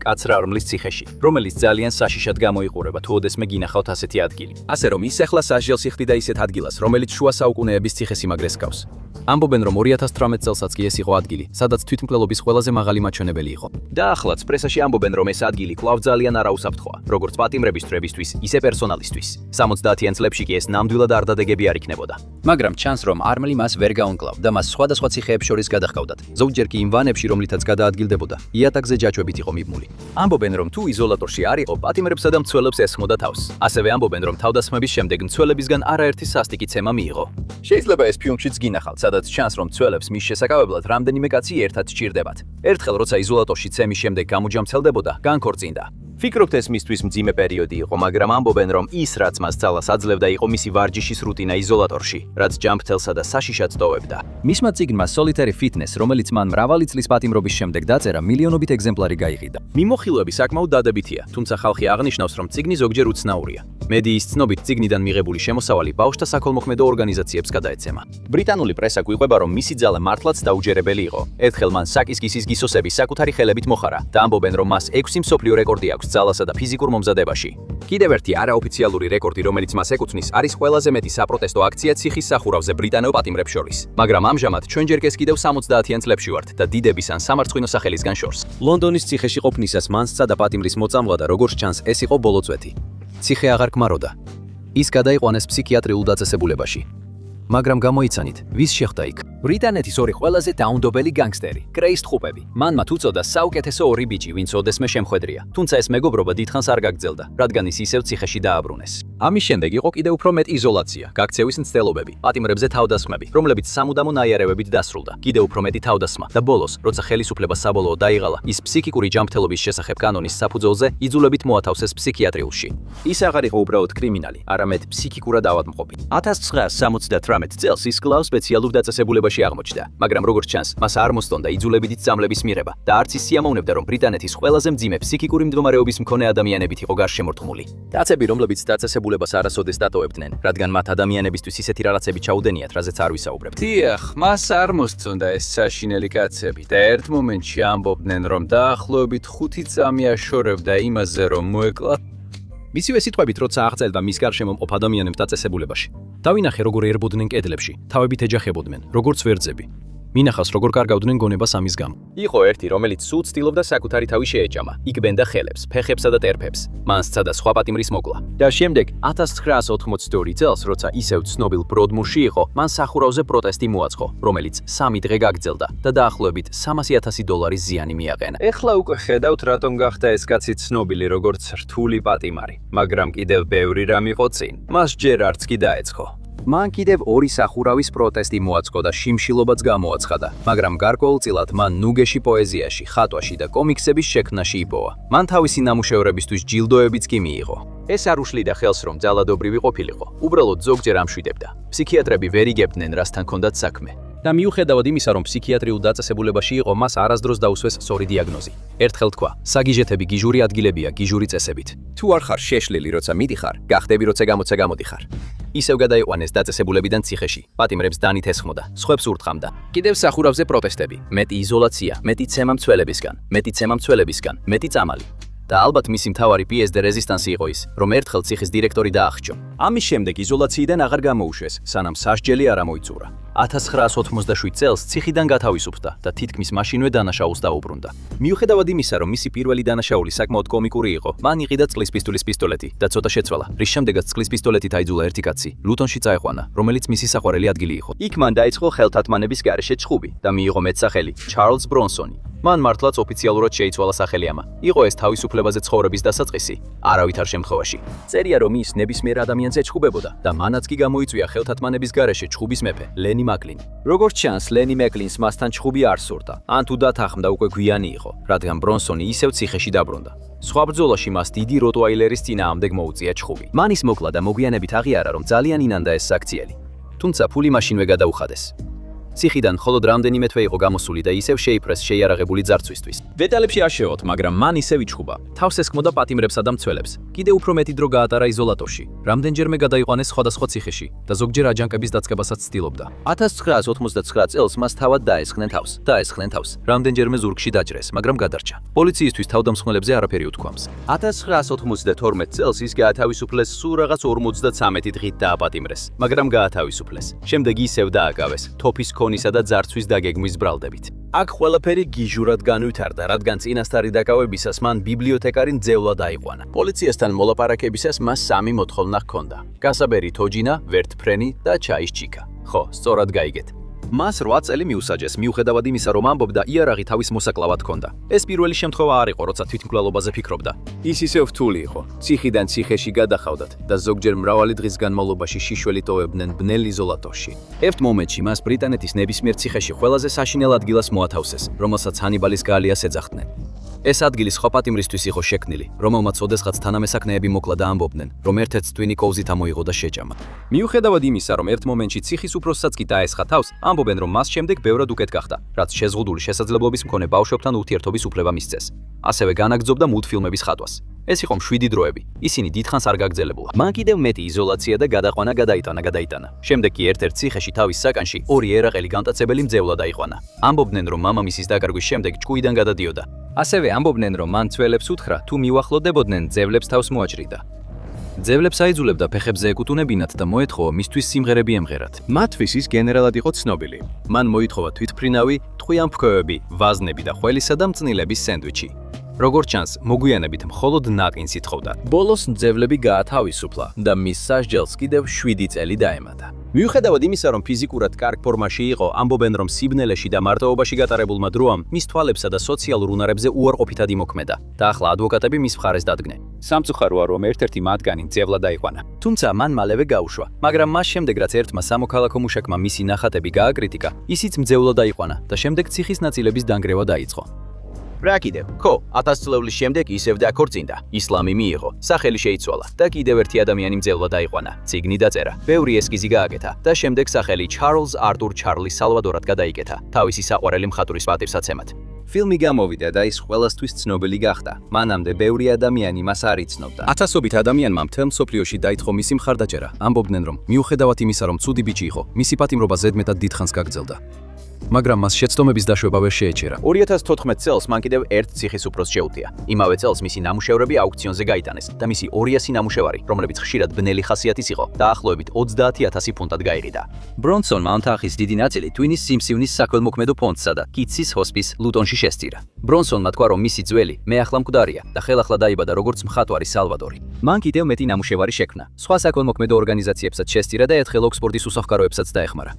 მკაცრარმლის ციხეში, რომელიც ძალიან საშიშად გამოიყურება თუ ოდესმე გინახავთ ასეთი ადგილი. ასე რომ ის ახლა სასჯელს იხდიდა ისეთ ადგილას, რომელიც შუა საუკუნეების ციხესიმაგრეს ჰგავს. ამბობენ, რომ 2018 წელსაც კი ეს იყო ადგილი, სადაც თვითმკვლელობის ყველაზე მაღალი მაჩვენებელი იყო. და ახლაც პრესაში ამბობენ, რომ ეს ადგილი კვლავ ძალიან არაუსაფრთხოა, როგორც პატიმრების წრებისთვის, ისე პერსონალისთვის. 70-იან წლებში კი ეს ნამდვილად არდადეგები არ იქნებოდა. მაგრამ ჩანს, რომ არმლი მას ვერ გაუნკლავ და მას სხვადასხვა ციხეებს შორის გადაჰყავდათ. ზოგჯერ კი იმ ვანებში, რომლითაც გადაადგილდებოდა, იატაკზე ჯაჭვებით იყო მიბმული. ამბობენ, რომ თუ იზოლატორში არ იყო, პატიმრებსა და მცველებს ესხმოდა თავს. ასევე ამბობენ, რომ თავდასხმების შემდეგ მცველებისგან არაერთი სასტიკი ცემა მიიღო. შეიძლება ეს ფილმშიც გინახავთ, სადაც ჩანს, რომ მცველებს მის შესაკავებლად რამდენიმე კაცი ერთად სჭირდებათ. ერთხელ როცა იზოლატორში ცემის შემდეგ გამოჯამცელდებოდა, განქორწინდა. ფიქრობთ ეს მისთვის მძიმე პერიოდი იყო, მაგრამ ამბობენ, რომ ის რაც მას ძალას აძლევდა იყო მისი ვარჯიშის რუტინა იზოლატორში, რაც ჯამრთელსა და საშიშად ტოვებდა. მისმა წიგნმა Solitary Fitness, რომელიც მან მრავალი წლის პატიმრობის შემდეგ დაწერა, მილიონობით ეგზემპლარი გაიყიდა. მიმოხილვები საკმაოდ დადებითია, თუმცა ხალხი აღნიშნავს, რომ წიგნი ზოგჯერ უცნაურია. მედიის ცნობით წიგნიდან მიღებული შემოსავალი ბავშვთა საქველმოქმედო ორგანიზაციებს გადაეცემა. ბრიტანული პრესა გვიყვება, რომ მისი ძალა მართლაც დაუჯერებელი იყო. ერთხელ მან საკის გისის გისოსები საკუთარი ხელებით მოხარა და ამბობენ, რომ მას 6 მსოფლიო რეკორდი აქვს ძალასა და ფიზიკურ მომზადებაში. კიდევ ერთი არაოფიციალური რეკორდი, რომელიც მას ეკუთვნის, არის ყველაზე მეტი საპროტესტო აქცია ციხის სახურავზე ბრიტანელ პატიმრებს შორის. მაგრამ ამჟამად ჩვენ ჯერ კიდევ 70-იან წლებში ვართ და დიდების ან სამარცხვინო სახელისგან შორს. ლონდონის ციხეში ყოფნისას მან სცადა პატიმრის მოწამვლა და როგორც ჩანს, ეს იყო ბოლო წვეთი. ციხე აღარ გმაროდა. ის გადაიყვანეს ფსიქიატრიულ დაწესებულებაში. მაგრამ გამოიცანით, ვის შეხვდა იქ? ბრიტანეთის ორი ყველაზე დაუნდობელი განგსტერი, კრეის ტყუპები. მან მათ უწოდა საუკეთესო ორი ბიჭი, ვინც ოდესმე შემხვედრია. თუმცა ეს მეგობრობა დიდხანს არ გაგრძელდა, რადგან ის ისევ ციხეში დააბრუნეს. ამის შემდეგ იყო კიდევ უფრო მეტ იზოლაცია, გაქცევის მცდელობები, პატიმრებზე თავდასხმები, რომლებიც სამუდამო ნაიარევებით დასრულდა. კიდევ უფრო მეტი თავდასხმა და ბოლოს, როცა ხელისუფლება საბოლოოდ დაიღალა, ის ფსიქიკური ჯანმრთელობის შესახებ კანონის საფუძველზე იძულებით მოათავსეს ფსიქიატრიულში. ის აღარ იყო უბრალოდ კრიმინალი, არამედ ფსიქიკურად ავადმყოფი. 1978 წელს ის კვლავ სპეციალურ დაწესებულებაში აღმოჩნდა, მაგრამ როგორც ჩანს, მას არ მოსწონდა იძულებითი წამლების მიღება და არც ის სიამოვნებდა, რომ ბრიტანეთის ყველაზე მძიმე ფსიქიკური მდგომარეობის მქონე ადამიანებით იყო გარშემორტყმული. კაცები, რომლებიც დაწესებულებას არასოდეს დატოვებდნენ, რადგან მათ ადამიანებისთვის ისეთი რაღაცები ჩაუდენიათ, რაზეც არ ვისაუბრებთ. დიახ, მას არ მოსწონდა ეს საშინელი კაცები და ერთ მომენტში ამბობდნენ, რომ დაახლოებით 5 წამი აშორებდა იმაზე, რომ მოეკლა. მისივე სიტყვებით, როცა აღწერდა მის გარშემო მყოფ ადამიანებს დაწესებულებაში. დავინახე, როგორ ერბოდნენ კედლებში, თავებით ეჯახებოდნენ, როგორც ვერძები. მინახავს, როგორ კარგავდნენ გონებას ამის გამო. იყო ერთი, რომელიც სულ ცდილობდა საკუთარი თავი შეეჭამა, იკბენდა ხელებს, ფეხებსა და ტერფებს. მან სცადა სხვა პატიმრის მოკლა. და შემდეგ 1982 წელს, როცა ისევ ცნობილ ბროდმურში იყო, მან სახურავზე პროტესტი მოაწყო, რომელიც 3 დღე გაგრძელდა და დაახლოებით $300,000 ზიანი მიაყენა. ეხლა უკვე ხედავთ, რატომ გახდა ეს კაცი ცნობილი როგორც რთული პატიმარი, მაგრამ კიდევ ბევრი რამ იყო წინ. მას ჯერ არც კი დაეცხო. მან კიდევ 2 სახურავის პროტესტი მოაწყო და შიმშილობაც გამოაცხადა, მაგრამ გარკვეულწილად მან ნუგეში პოეზიაში, ხატვაში და კომიქსების შექმნაში იპოვა. მან თავისი ნამუშევრებისთვის ჯილდოებიც კი მიიღო. ეს არ უშლიდა ხელს, რომ ძალადობრივი ყოფილიყო. უბრალოდ ზოგჯერ ამშვიდებდა. ფსიქიატრები ვერ იგებდნენ, რასთან ჰქონდათ საქმე. და მიუხედავად იმისა, რომ ფსიქიატრიულ დაწესებულებაში იყო, მას არასდროს დაუსვეს სწორი დიაგნოზი. ერთხელ თქვა: საგიჟეთები გიჟური ადგილებია გიჟური წესებით. თუ არ ხარ შეშლილი, როცა მიდიხარ, გახდები, როცა გამოცა გამოდიხარ. ისევ გადაიყვანეს დაწესებულებიდან ციხეში, პატიმრებს დანით ესხმოდა, სხვებს ურტყამდა. კიდევ სახურავზე პროტესტები, მეტი იზოლაცია, მეტი ცემა მცველებისგან, მეტი წამალი. და ალბათ მისი მთავარი pièce de résistance იყო ის, რომ ერთხელ ციხის დირექტორი დაახჭო. ამის შემდეგ იზოლაციიდან აღარ გამოუშვეს, სანამ სასჯელი არ ამოიწურა. 1987 წელს ციხიდან გათავისუფლდა და თითქმის მაშინვე დანაშაულს დაუბრუნდა. მიუხედავად იმისა, რომ მისი პირველი დანაშაული საკმაოდ კომიკური იყო, მან იყიდა წყლის პისტოლის პისტოლეტი და ცოტა შეცვალა, რის შემდეგაც წყლის პისტოლეტით აიძულა ერთი კაცი, ლუტონში წაეყვანა, რომელიც მისი საყვარელი ადგილი იყო. იქ მან დაიწყო ხელთათმანების გარეშე ჩხუბი და მიიღო მეტსახელი ჩარლზ ბრონსონი. მან მართლაც ოფიციალურად შეიცვალა სახელი ამა. იყო ეს თავისუფლებაზე ცხოვრების დასაწყისი, არავითარ შემთხვევაში. წერია, რომ ის ნებისმიერ ადამიანს ეჩხუბებოდა და მანაც კი გამოიწვია ხელთათმანების გარეშე ჩხუბის მეფე, ლენი მაკლინი. როგორც ჩანს, ლენი მაკლინს მასთან ჩხუბი არ სურდა. ან თუ დათანხმდა, უკვე გვიანი იყო, რადგან ბრონსონი ისევ ციხეში დაბრუნდა. სხვა ბრძოლაში მას დიდი როტვაილერის წინააღმდეგ მოუწია ჩხუბი. მან ის მოკლა და მოგვიანებით აღიარა, რომ ძალიან ინანდა ეს საქციელი. თუმცა ფული მაშინვე გადაუხადეს. ციხიდან მხოლოდ რამდენიმე თვე იყო გამოსული და ისევ შეიფრეს შეიარაღებული ძარცვისთვის. დეტალებში არ შევოთ, მაგრამ მან ისევ იჩხუბა. თავს ესხმოდა პატიმრებსა და მცველებს. კიდევ უფრო მეტი დრო გაატარა იზოლატორში. რამდენჯერმე გადაიყვანეს სხვადასხვა ციხეში და ზოგჯერ აჯანყების დაწყებასაც ცდილობდა. 1989 წელს მას თავად დაესხნენ თავს. რამდენჯერმე ზურგში დაჭრეს, მაგრამ გადარჩა. პოლიციისთვის თავდამსხმელებზე არაფერი უთქვამს. 1992 წელს ის გაათავისუფლეს სულ რაღაც 53 დღით დააპატიმრეს, მაგრამ გაათავისუფლეს. შემდეგ ისევ დააკავეს თოფის ქონისა და ძარცვის დაგეგმვის ბრალდებით. აქ ყველაფერი გიჟურად განვითარდა, რადგან წინასწარი დაკავებისას მან ბიბლიოთეკარი მძევლად აიყვანა. პოლიციასთან მოლაპარაკებისას მას 3 მოთხოვნა ჰქონდა: გასაბერი თოჯინა, ვერტფრენი და ჩაის ჩიკა. ხო, სწორად გაიგეთ. მას 8 წელი მიუსაჯეს, მიუხედავად იმისა, რომ ამბობდა იარაღი თავის მოსაკლავად ჰქონდა. ეს პირველი შემთხვევა არ იყო, როცა თვითმკვლელობაზე ფიქრობდა. ის ისევ რთული იყო. ციხიდან ციხეში გადახავდათ და ზოგჯერ მრავალი დღის განმავლობაში შიშველი ტოვებდნენ ბნელ იზოლატორში. ერთ მომენტში მას ბრიტანეთის ნებისმიერ ციხეში ყველაზე საშინელ ადგილას მოათავსეს, რომელსაც ჰანიბალის გალიას ეძახდნენ. ეს ადგილი სხვა პატიმრისთვის იყო შექმნილი, რომელმაც ოდესღაც თანამესაკნეები მოკლა და ამბობდნენ, რომ ერთ-ერთ ტვინი კოუზით ამოიღო და შეჭამა. მიუხედავად იმისა, რომ ერთ მომენტში ციხის უფროსსაც კი დაესხა თავს, ამბობენ, რომ მას შემდეგ ბევრად უკეთ გახდა, რაც შეზღუდული შესაძლებლობის მქონე ბავშვებთან ურთიერთობის უფლება მისცეს. ასევე განაგრძობდა მულტფილმების ხატვას. ეს იყო მშვიდი დროები. ისინი დიდხანს არ გაგრძელებულა. მან კიდევ მეტი იზოლაცია და გადაყვანა გადაიტანა. შემდეგ კი ერთ-ერთ ციხეში თავის საკანში 2 ერაყელი გამტაცებელი მძევლად აიყვანა. ამბობდნენ, რომ მამამისის დაკარგვის შემდეგ ჭკუიდან გადადიოდა. ასევე ამბობდნენ, რომ მან მცველებს უთხრა, თუ მივახლოდებოდნენ, ძევლებს თავს მოაჭრიდა. ძევლებს აიძულებდა ფეხებზე ეკუთვნებინათ და მოეთხოვა მისთვის სიმღერები ემღერათ. მათთვის ის გენერალად იყო ცნობილი. მან მოითხოვა თვითმფრინავი, ტყვიამფრქვევები, ვაზნები და ხველისა და მწნილების სენდვიჩი. როგორც ჩანს, მოგვიანებით მხოლოდ ნაყინს ითხოვდა. ბოლოს მძევლები გაათავისუფლა და მის სასჯელს კიდევ 7 წელი დაემატა. მიუხედავად იმისა, რომ ფიზიკურად კარგ ფორმაში იყო, ამბობენ, რომ სიბნელეში და მარტოობაში გატარებულმა დროამ მის თვალებსა და სოციალურ უნარებზე უარყოფითად იმოქმედა და ახლა ადვოკატები მის მხარეს დადგნენ. სამწუხაროა, რომ ერთ-ერთი მათგანი მძევლად დაიყვანა. თუმცა მან მალევე გაუშვა, მაგრამ მას შემდეგ, რაც ერთმა სამოქალაქო მუშაკმა მისი ნახატები გააკრიტიკა, ისიც მძევლად დაიყვანა და შემდეგ ციხის ნაწილების დანგრევა დაიწყო. რა კიდევ? ხო, 1000 წლების შემდეგ ისევ დაქორწინდა. ისლამი მიიღო, სახელი შეიცვალა და კიდევ ერთი ადამიანი მძევლად დაიყვანა. ციგნი დაწერა, ბევრი ესკიზი გააკეთა და შემდეგ სახელი ჩარლზ არტურ ჩარლი სალვადორად გადაიკეთა, თავისი საყვარელი მხატვრის პატივსაცემად. ფილმი გამოვიდა და ის ყველასთვის ცნობილი გახდა. მანამდე ბევრი ადამიანი მას არ იცნობდა. ათასობით ადამიანმა მთელ მსოფლიოში დაიწყო მისი მხარდაჭერა. ამბობდნენ, რომ მიუხედავად იმისა, რომ ცუდი ბიჭი იყო, მისი პატიმრობა ზედმეტად დიდხანს გაგრძელდა. მაგრამ მას შეცდომების დაშვება ვერ შეეჩერა. 2014 წელს მან კიდევ ერთ ციხის უფროსს შეუტია. იმავე წელს მისი ნამუშევრები აუქციონზე გაიტანეს და მისი 200 ნამუშევარი, რომლებიც ხშირად ბნელი ხასიათის იყო, დაახლოებით 30,000 ფუნტად გაიყიდა. ბრონსონმა ამ თანხის დიდი ნაწილი ტვინის სიმსივნის საქველმოქმედო ფონდსა და კიტსის ჰოსპის ლუტონში შესწირა. ბრონსონმა თქვა, რომ მისი ძველი მეახლა მკვდარია და ხელახლა დაიბადა როგორც მხატვარი სალვადორი. მან კიდევ მეტი ნამუშევარი შექმნა. სხვა საქველმოქმედო ორგანიზაციებსაც შესწირა და ერთხელ ოქსფორდის უსახკაროებსაც დაეხმარა.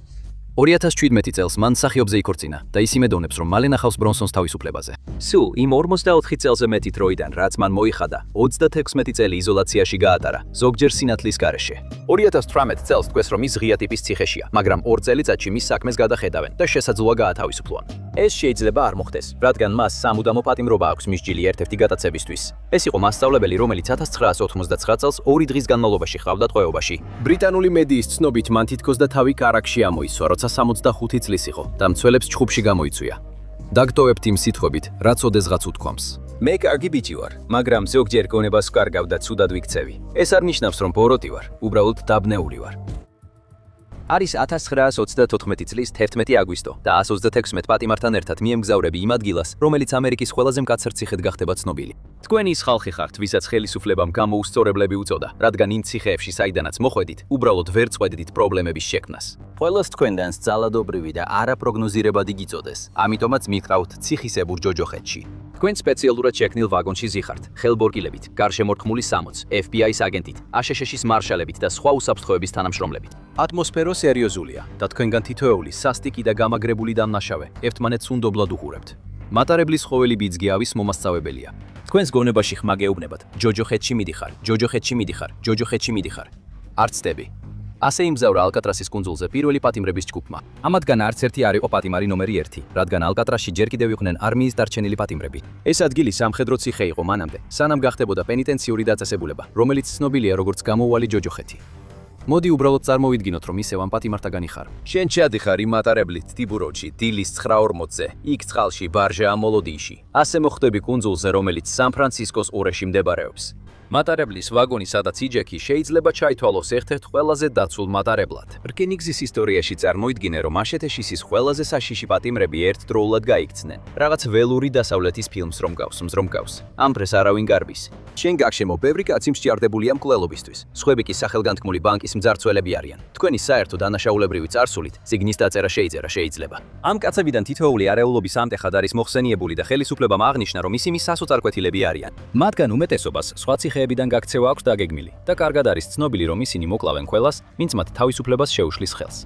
2017 წელს მან მსახიობზე იქორწინა და ის იმედოვნებს, რომ მალე ნახავს ბრონსონს თავისუფლებაზე. სულ იმ 44 წელზე მეტი დროიდან, რაც მან მოიხადა, 36 წელი იზოლაციაში გაატარა, ზოგჯერ სინათლის გარეშე. 2018 წელს თქვეს, რომ ის ღია ტიპის ციხეშია, მაგრამ 2 წელიწადში მის საქმეს გადახედავენ და შესაძლოა გაათავისუფლონ. ეს შეიძლება არ მოხდეს, რადგან მას სამუდამო პატიმრობა აქვს მის ჯილი ერთ-ერთი გატაცებისთვის. ეს იყო მასწავლებელი, რომელიც 1989 წელს 2 დღის განმავლობაში ჰყავდა ტყვეობაში. ბრიტანული მედიის ცნობით მან თითქოს და თავი კარაქში ამოისვა, როცა 65 წლის იყო და მცველებს ჩხუბში გამოიწვია. დაგტოვებთ იმ სიტყვებით, რაც ოდესღაც უთქვამს. მე კარგი ბიჭი ვარ, მაგრამ ზოგჯერ გონებას ვკარგავ და ცუდად ვიქცევი. ეს არ ნიშნავს, რომ ბოროტი ვარ, უბრალოდ დაბნეული ვარ. არის 1934 წლის 11 აგვისტო და 126 პატიმართან ერთად მიემგზავრები იმ ადგილას, რომელიც ამერიკის ყველაზე მკაცრ ციხედ გახდება ცნობილი. თქვენ ის ხალხი ხართ, ვისაც ხელისუფლებამ გამოუსწორებლები უწოდა, რადგან იმ ციხეებში, საიდანაც მოხვედით, უბრალოდ ვერ წვედით პრობლემების შექმნას. ყველას თქვენდან ძალადობრივი და არაპროგნოზირებადი გიწოდეს. ამიტომაც მიყავთ ციხისებურ ჯოჯოხეთში. თქვენ სპეციალურად შექმნილ ვაგონში ზიხართ, ხელბორკილებით, გარშემორტყმული 60, FBI-ის აგენტით, ASHS-ის მარშალებით და სხვა უსაფრთხოების თანამშრომლებით. ატმოსფერო სერიოზულია და თქვენგან თითოეული სასტიკი და გამაგრებული დამნაშავე ერთმანეთს უნდობლად უყურებთ. მატარებლის ხოველი ბიძგიავის მომასწავებელია. თქვენს გონებაში ხმა გეუბნებათ, ჯოჯოხეთში მიდიხარ, ჯოჯოხეთში მიდიხარ, ჯოჯოხეთში მიდიხარ. არ ცდები. ასე იმგზავრა ალკატრასის კუნძულზე პირველი პატიმრების ჯგუფმა. ამათგან არც ერთი არ იყო პატიმარი ნომერი 1, რადგან ალკატრასში ჯერ კიდევ იყვნენ არმიის დარჩენილი პატიმრები. ეს ადგილი სამხედრო ციხე იყო მანამდე, სანამ გახდებოდა პენიტენციური დაწესებულება, რომელიც ცნობილია როგორც გამოუვალი ჯოჯოხეთი. მოდი უბრალოდ წარმოვიდგინოთ, რომ ისევ ამ პატიმართაგანი ხარ. შენ ჩადიხარ იმ მატარებლით ტიბუროჩი, დილის 9:40-ზე, იქ წყალში, ბარჟა ამოლოდიში. ასე მოხვდები კუნძულზე, რომელიც სან-ფრანცისკოს ყურეში მდებარეობს. მატარებლის ვაგონი, სადაც იჯექი, შეიძლება ჩაითვალოს ერთ-ერთ ყველაზე დაცულ მატარებლად. რკინიგზის ისტორიაში წარმოიდგინე, რომ აშეთეშისის ყველაზე საშიში პატიმრები ერთდროულად გაიქცნენ. რაღაც ველური დასავლეთის ფილმს რომ გავს. ამ დღეს არავინ გარბის. შენ გაგშემო ბევრი კაცი მსჯავრდებულია მკვლელობისთვის. სხვები კი სახელგანთქმული ბანკის მძარცველები არიან. თქვენი საერთო დანაშაულებრივი წარსულით ციგნის დაწერა შეიძლება. ამ კაცებიდან თითოეული არეულობის ამტეხად არის მოხსენიებული და ხელისუფლებამ აღნიშნა, რომ ისინი სასოწარკვეთილები არიან. მათგან უმეტესობას სხვა ციხეებიდან გაქცევა აქვს დაგეგმილი და კარგად არის ცნობილი, რომ ისინი მოკლავენ ყველას, ვინც მათ თავისუფლებას შეუშლის ხელს.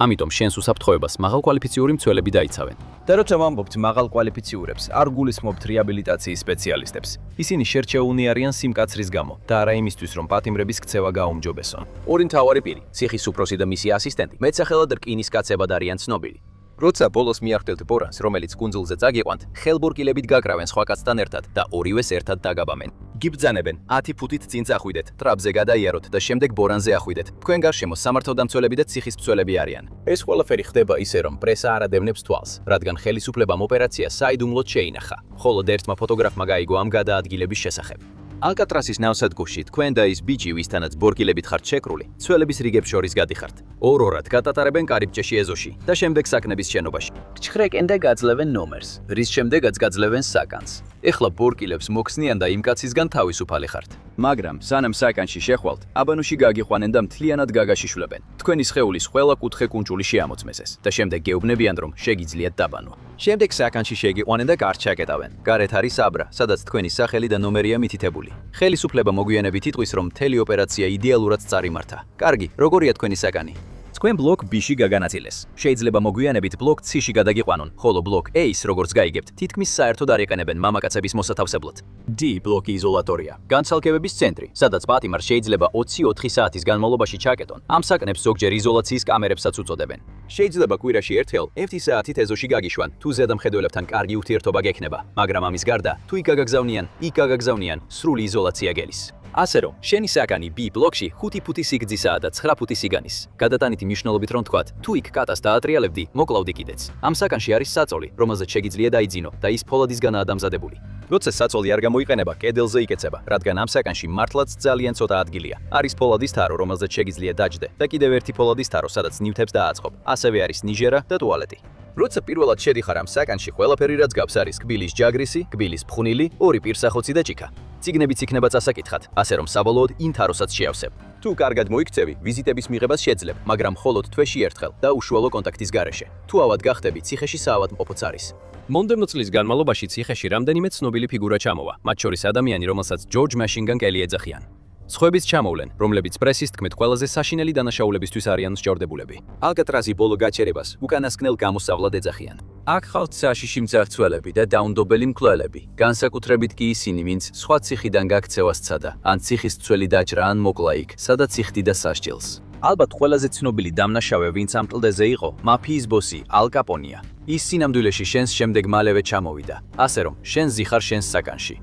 ამიტომ შენს უსაფრთხოებას მაღალკვალიფიციური მცველები დაიცავენ. და როცა ვამბობთ მაღალკვალიფიციურებს, არ გულისხმობთ რეაბილიტაციის სპეციალისტებს. ისინი შერჩეულნი არიან სიმკაცრის გამო და არა იმისთვის, რომ პატიმრების ქცევა გაუმჯობესონ. ორი მთავარი პირი, ციხის უფროსი და მისი ასისტენტი, მეტსახელად რკინის კაცებად არიან ცნობილი. როცა ბოლოს მიახდელთ ბორანს, რომელიც კუნძულზე წაგიყვანთ, ხელბორკილებით გაკრავენ სხვა კაცთან ერთად და ორივეს ერთად დაგაბამენ. გიბრძანებენ, 10 ფუტით წინ წახვიდეთ, ტრაპზე გადაიაროთ და შემდეგ ბორანზე ახვიდეთ. თქვენ გარშემო სამართალდამცველები და ციხის მცველები არიან. ეს ყველაფერი ხდება ისე, რომ პრესა არ ადევნებს თვალს, რადგან ხელისუფლებამ ოპერაცია საიდუმლოდ შეინახა. მხოლოდ ერთმა ფოტოგრაფმა გაიგო ამ გადაადგილების შესახებ. ალკატრასის ნავსადგურში თქვენ და ის ბიჭი, ვისთანაც ბორკილებით ხართ შეკრული, ცველების რიგებს შორის გადიხართ. ორ-ორად გატატარებენ კარიბჭეში ეზოში და შემდეგ საკნების შენობაში. გჩხრეკენ და გაძლევენ ნომერს, რის შემდეგაც გაძლევენ საკანს. ეხლა ბორკილებს მოხსნიან და იმ კაცისგან თავისუფალი ხართ. მაგრამ სანამ საკანში შეხვალთ, აბანოში გაგიყვანენ და მთლიანად გაგაშიშვლებენ. თქვენი სხეულის ყველა კუთხე კუნჭული შეამოწმესეს და შემდეგ გეუბნებიან, რომ შეგიძლიათ დაბანო. შემდეგ საკანში შეგიყვანენ და გარს ჩაკეტავენ. გარეთ არის აბრა, სადაც თქვენი სახელი და ნომერია მითითებული. ხელისუფლება მოგვიანებით იტყვის, რომ მთელი ოპერაცია იდეალურად წარიმართა. კარგი, როგორია თქვენი საკანი? თქვენ ბლოკ B-ში გაგანაწილეს. შეიძლება მოგვიანებით ბლოკ C-ში გადაგიყვანონ, ხოლო ბლოკ A-ს როგორც გაიგებთ, თითქმის საერთოდ არ იყენებენ მამაკაცების მოსათავსებლად. D ბლოკი იზოლატორია, განცალკევების ცენტრი, სადაც პატიმარს შეიძლება 24 საათის განმავლობაში ჩაკეტონ. ამ საკნებს ზოგჯერ იზოლაციის კამერებსაც უწოდებენ. შეიძლება კვირაში ერთხელ 1 საათით ეზოში გაგიშვან, თუ ზედამხედველებთან კარგი ურთიერთობა გექნება, მაგრამ ამის გარდა, თუ იქ გაგაგზავნიან, იქ გაგაგზავნიან, სრული იზოლაცია გელის. ასე რომ, შენი საკანი B ბლოკში 5 ფუტი სიგრძისაა და 9 ფუტი სიგანის. გადატანითი მნიშვნელობით რომ თქვათ, თუ იქ კატას დაატრიალებდი, მოკლავდი კიდეც. ამ საკანში არის საწოლი, რომელზეც შეგიძლია დაიძინო და ის ფოლადისგანაა დამზადებული. როცა საწოლი არ გამოიყენება, კედელზე იკეცება, რადგან ამ საკანში მართლაც ძალიან ცოტა ადგილია. არის ფოლადის თარო, რომელზეც შეგიძლია დაჯდე და კიდევ ერთი ფოლადის თარო, სადაც ნივთებს დააწყობ. ასევე არის ნიჟერა და ტუალეტი. როცა პირველად შედიხარ ამ საკანში, ყველაფერი რაც გავს არის კბილის ჯაგრისი, კბილის ფხვნილი, ორი პირსახოცი და ჭიქა. ციგნებიც იქნება წასაკითხად, ასე რომ საბოლოოდ იმ თაროსაც შეავსებ. თუ კარგად მოიქცევი, ვიზიტების მიღებას შეძლებ, მაგრამ მხოლოდ თვეში ერთხელ და უშუალო კონტაქტის გარეშე. თუ ავად გახდები, ციხეში საავადმყოფოც არის. მომდევნო წლის განმავლობაში ციხეში რამდენიმე ცნობილი ფიგურა ჩამოვა, მათ შორის ადამიანი, რომელსაც ჯორჯ მაშინგან კელი ეძახიან. სხვებიც ჩამოვლენ, რომლებიც პრესის თქმით ყველაზე საშინელი დანაშაულებისთვის არიან მსჯავრდებულები. ალკატრასი ბოლო გაჩერებას უკანასკნელ გამოსავლად ეძახიან. აქ ხალთ საშიში მძარცველები და დაუნდობელი მკვლელები, განსაკუთრებით კი ისინი, ვინც სხვა ციხიდან გაქცევას სცადა, ან ციხის ცველი დაჭრა ან მოკლა იქ, სადაც იხდიდა სასჯელს. ალბათ ყველაზე ცნობილი დამნაშავე, ვინც ამ კლდეზე იყო, მაფიის ბოსი ალ კაპონია. ის სინამდვილეში შენს შემდეგ მალევე ჩამოვიდა, ასე რომ, შენ ზიხარ შენს საკანში.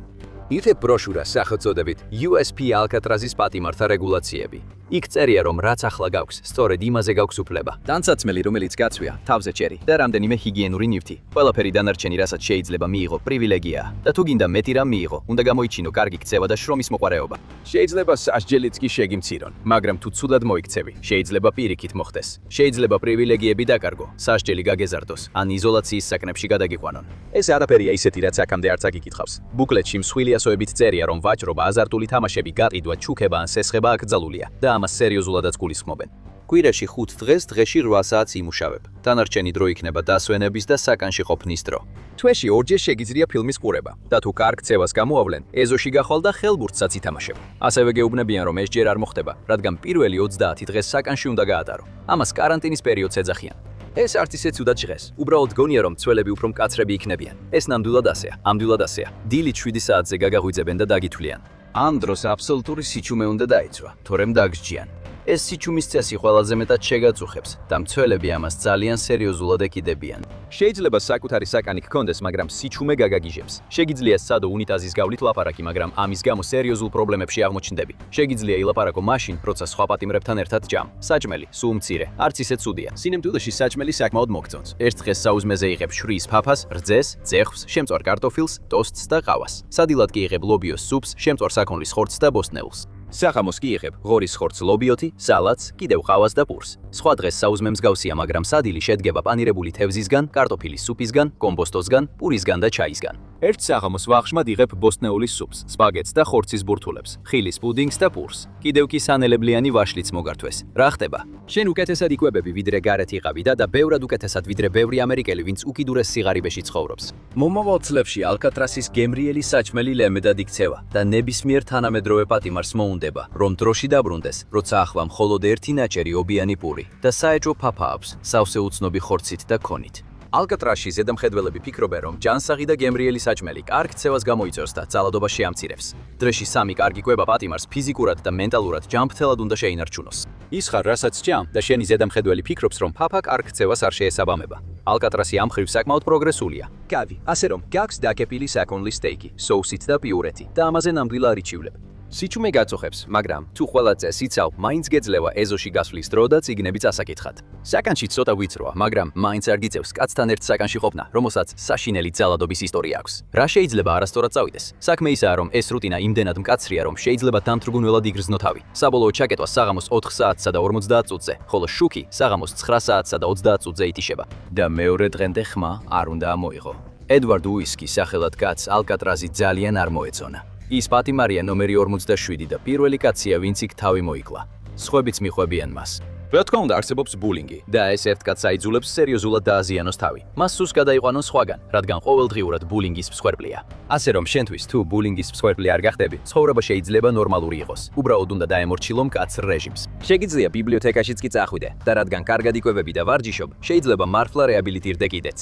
ირთე ბროშურა სახელწოდებით USP ალკატრაზის პატიმართა რეგულაციები. იქ წერია, რომ რაც ახლა გაქვს, სწორედ იმაზე გაქვს უფლება. ტანსაცმელი, რომელიც გაცვია, თავზე ჭერი და რამდენიმე ჰიგიენური ნივთი. ყველაფერი დანარჩენი, რასაც შეიძლება მიიღო, პრივილეგიაა და თუ გინდა მეტი რამ მიიღო, უნდა გამოიჩინო კარგი ქცევა და შრომის მოყარეობა. შეიძლება სასჯელიც კი შეგიმცირონ, მაგრამ თუ ცუდად მოიქცევი, შეიძლება პირიქით მოხდეს. შეიძლება პრივილეგიები დაკარგო, სასჯელი გაგეზარდოს, ან იზოლაციის საკნებში გადაგიყვანონ. ეს არაფერია ისეთი, რაც აქამდე არც აგიკითხავს. ბუკლეტში მსხვილი ასოებით წერია, რომ ვაჭრობა, აზარტული თამაშები, გაყიდვა, ჩუქება ან სესხება აკრძალულია და ამას სერიოზულადაც გულისხმობენ. კვირაში 5 დღეს, დღეში 8 საათს იმუშავებ. დანარჩენი დრო იქნება დასვენების და საკანში ყოფნის დრო. თვეში ორჯერ შეგიძლია ფილმის ყურება და თუ კარგ ქცევას გამოავლენ, ეზოში გახვალ და ხელბურთსაც ითამაშებ. ასევე გეუბნებიან, რომ ეს ჯერ არ მოხდება, რადგან პირველი 30 დღეს საკანში უნდა გაატარო. ამას კარანტინის პერიოდს ეძახიან. ეს არც ისე ცუდად ჟღეს. უბრალოდ გონია, რომ ცველები უფრო მკაცრები იქნებიან. ეს ნამდვილად ასეა, ამდვილად ასეა. დილით 7 საათზე გაგაღვიძებენ და დაგითვლიან. ამ დროს აბსოლუტური სიჩუმე უნდა დაიცვა, თორემ დაგსჯიან. ეს სიჩუმის წესი ყველაზე მეტად შეგაწუხებს და მცველები ამას ძალიან სერიოზულად ეკიდებიან. შეიძლება საკუთარი საკანი გქონდეს, მაგრამ სიჩუმე გაგაგიჟებს. შეგიძლია სადო უნიტაზის გავლით ლაპარაკი, მაგრამ ამის გამო სერიოზულ პრობლემებში აღმოჩნდები. შეგიძლია ილაპარაკო მაშინ, როცა სხვა პატიმრებთან ერთად ჯამ. საჭმელი, სულ მცირე, არც ისე ცუდია. სინამდვილეში საჭმელი საკმაოდ მოგწონს. ერთ დღეს საუზმეზე იღებ შვრიის ფაფას, რძეს, ძეხვს, შემწვარ კარტოფილს, ტოსტს და ყავას. სადილად კი იღებ ლობიოს სუპს, შემწვარ საქონლის ხორცს და ბოსტნეულს. სახამოს კი იღებ ღორის ხორცს ლობიოთი, სალატს, კიდევ ყავას და პურს. სხვა დღეს საუზმე მსგავსია, მაგრამ სადილი შედგება პანირებული თევზისგან, კარტოფილის სუპისგან, კომბოსტოსგან, პურისგან და ჩაისგან. ერთ სახამოს ვახშმად იღებ ბოსტნეულის სუპს, სპაგეტს და ხორცის ბურთულებს, ხილის პუდინგს და პურს. კიდევ კი სანელებლიანი ვაშლიც მოგართვეს. რა ხდება? შენ უკეთესად იკვებები, ვიდრე გარეთ იყავი და ბევრად უკეთესად, ვიდრე ბევრი ამერიკელი, ვინც უკიდურეს სიღარიბეში ცხოვრობს. მომავალ წლებში ალკატრასის გემრიელი საჭმელი ლემედად იქცევა და ნებისმიერ თანამედროვე პატიმარს მოუნდება, რომ დროში დაბრუნდეს, როცა ახლა მხოლოდ ერთი ნაჭერი ობიანი პური და საეჭვო ფაფა აქვს, სავსე უცნობი ხორცით და ქონით. ალკატრასში ზედამხედველები ფიქრობენ, რომ ჯანსაღი და გემრიელი საჭმელი კარგ ქცევას გამოიწვევს და ძალადობა შეამცირებს. დრეში 3 კარგი კვება პატიმარს ფიზიკურად და მენტალურად ჯანმრთელად უნდა შეინარჩუნოს. ის ხარ, რასაც ჭამ და შენი ზედამხედველი ფიქრობს, რომ ფაფა კარგ ქცევას არ შეესაბამება. ალკატრასი ამ მხრივ საკმაოდ პროგრესულია. გავი, ასე რომ, გაქვს დაკეპილი საქონლის სტეიკი, სოუსით და პიურეთი და ამაზე ნამდვილად არიჩივლებ. სიჩუმე გაწუხებს, მაგრამ თუ ყველა წეს იცავ, მაინც გეძლევა ეზოში გასვლის დრო და წიგნები წასაკითხად. საკანში ცოტა ვიწროა, მაგრამ მაინც არ გიწევს კაცთან ერთ საკანში ყოფნა, რომელსაც საშინელი ძალადობის ისტორია აქვს. რა შეიძლება არასწორად წავიდეს? საქმე ისაა, რომ ეს რუტინა იმდენად მკაცრია, რომ შეიძლება დამთრგუნველად იგრძნო თავი. საბოლოო ჩაკეტვა საღამოს 4 საათსა და 50 წუთზე, ხოლო შუქი საღამოს 9 საათსა და 30 წუთზე ითიშება. და მეორე დღემდე ხმა არ უნდა ამოიღო. ედვარდ უისკი სახელად კაცს ალკატრაზი ძალიან არ მოეწონა. ის პატიმარია ნომერი 47 და პირველი კაცია, ვინც იქ თავი მოიკლა. სხვებიც მიხვებიან მას. რა თქმა უნდა, არსებობს ბულინგი და ეს ერთ კაცს აიძულებს სერიოზულად დააზიანოს თავი. მას სუს გადაიყვანონ სხვაგან, რადგან ყოველდღიურად ბულინგის მსხვერპლია. ასე რომ შენთვის თუ ბულინგის მსხვერპლი არ გახდები, ცხოვრება შეიძლება ნორმალური იყოს. უბრალოდ უნდა დაემორჩილო მკაცრ რეჟიმს. შეგიძლია ბიბლიოთეკაშიც კი წახვიდე და რადგან კარგად იკვებები და ვარჯიშობ, შეიძლება მართლა რეაბილიტირდე კიდეც.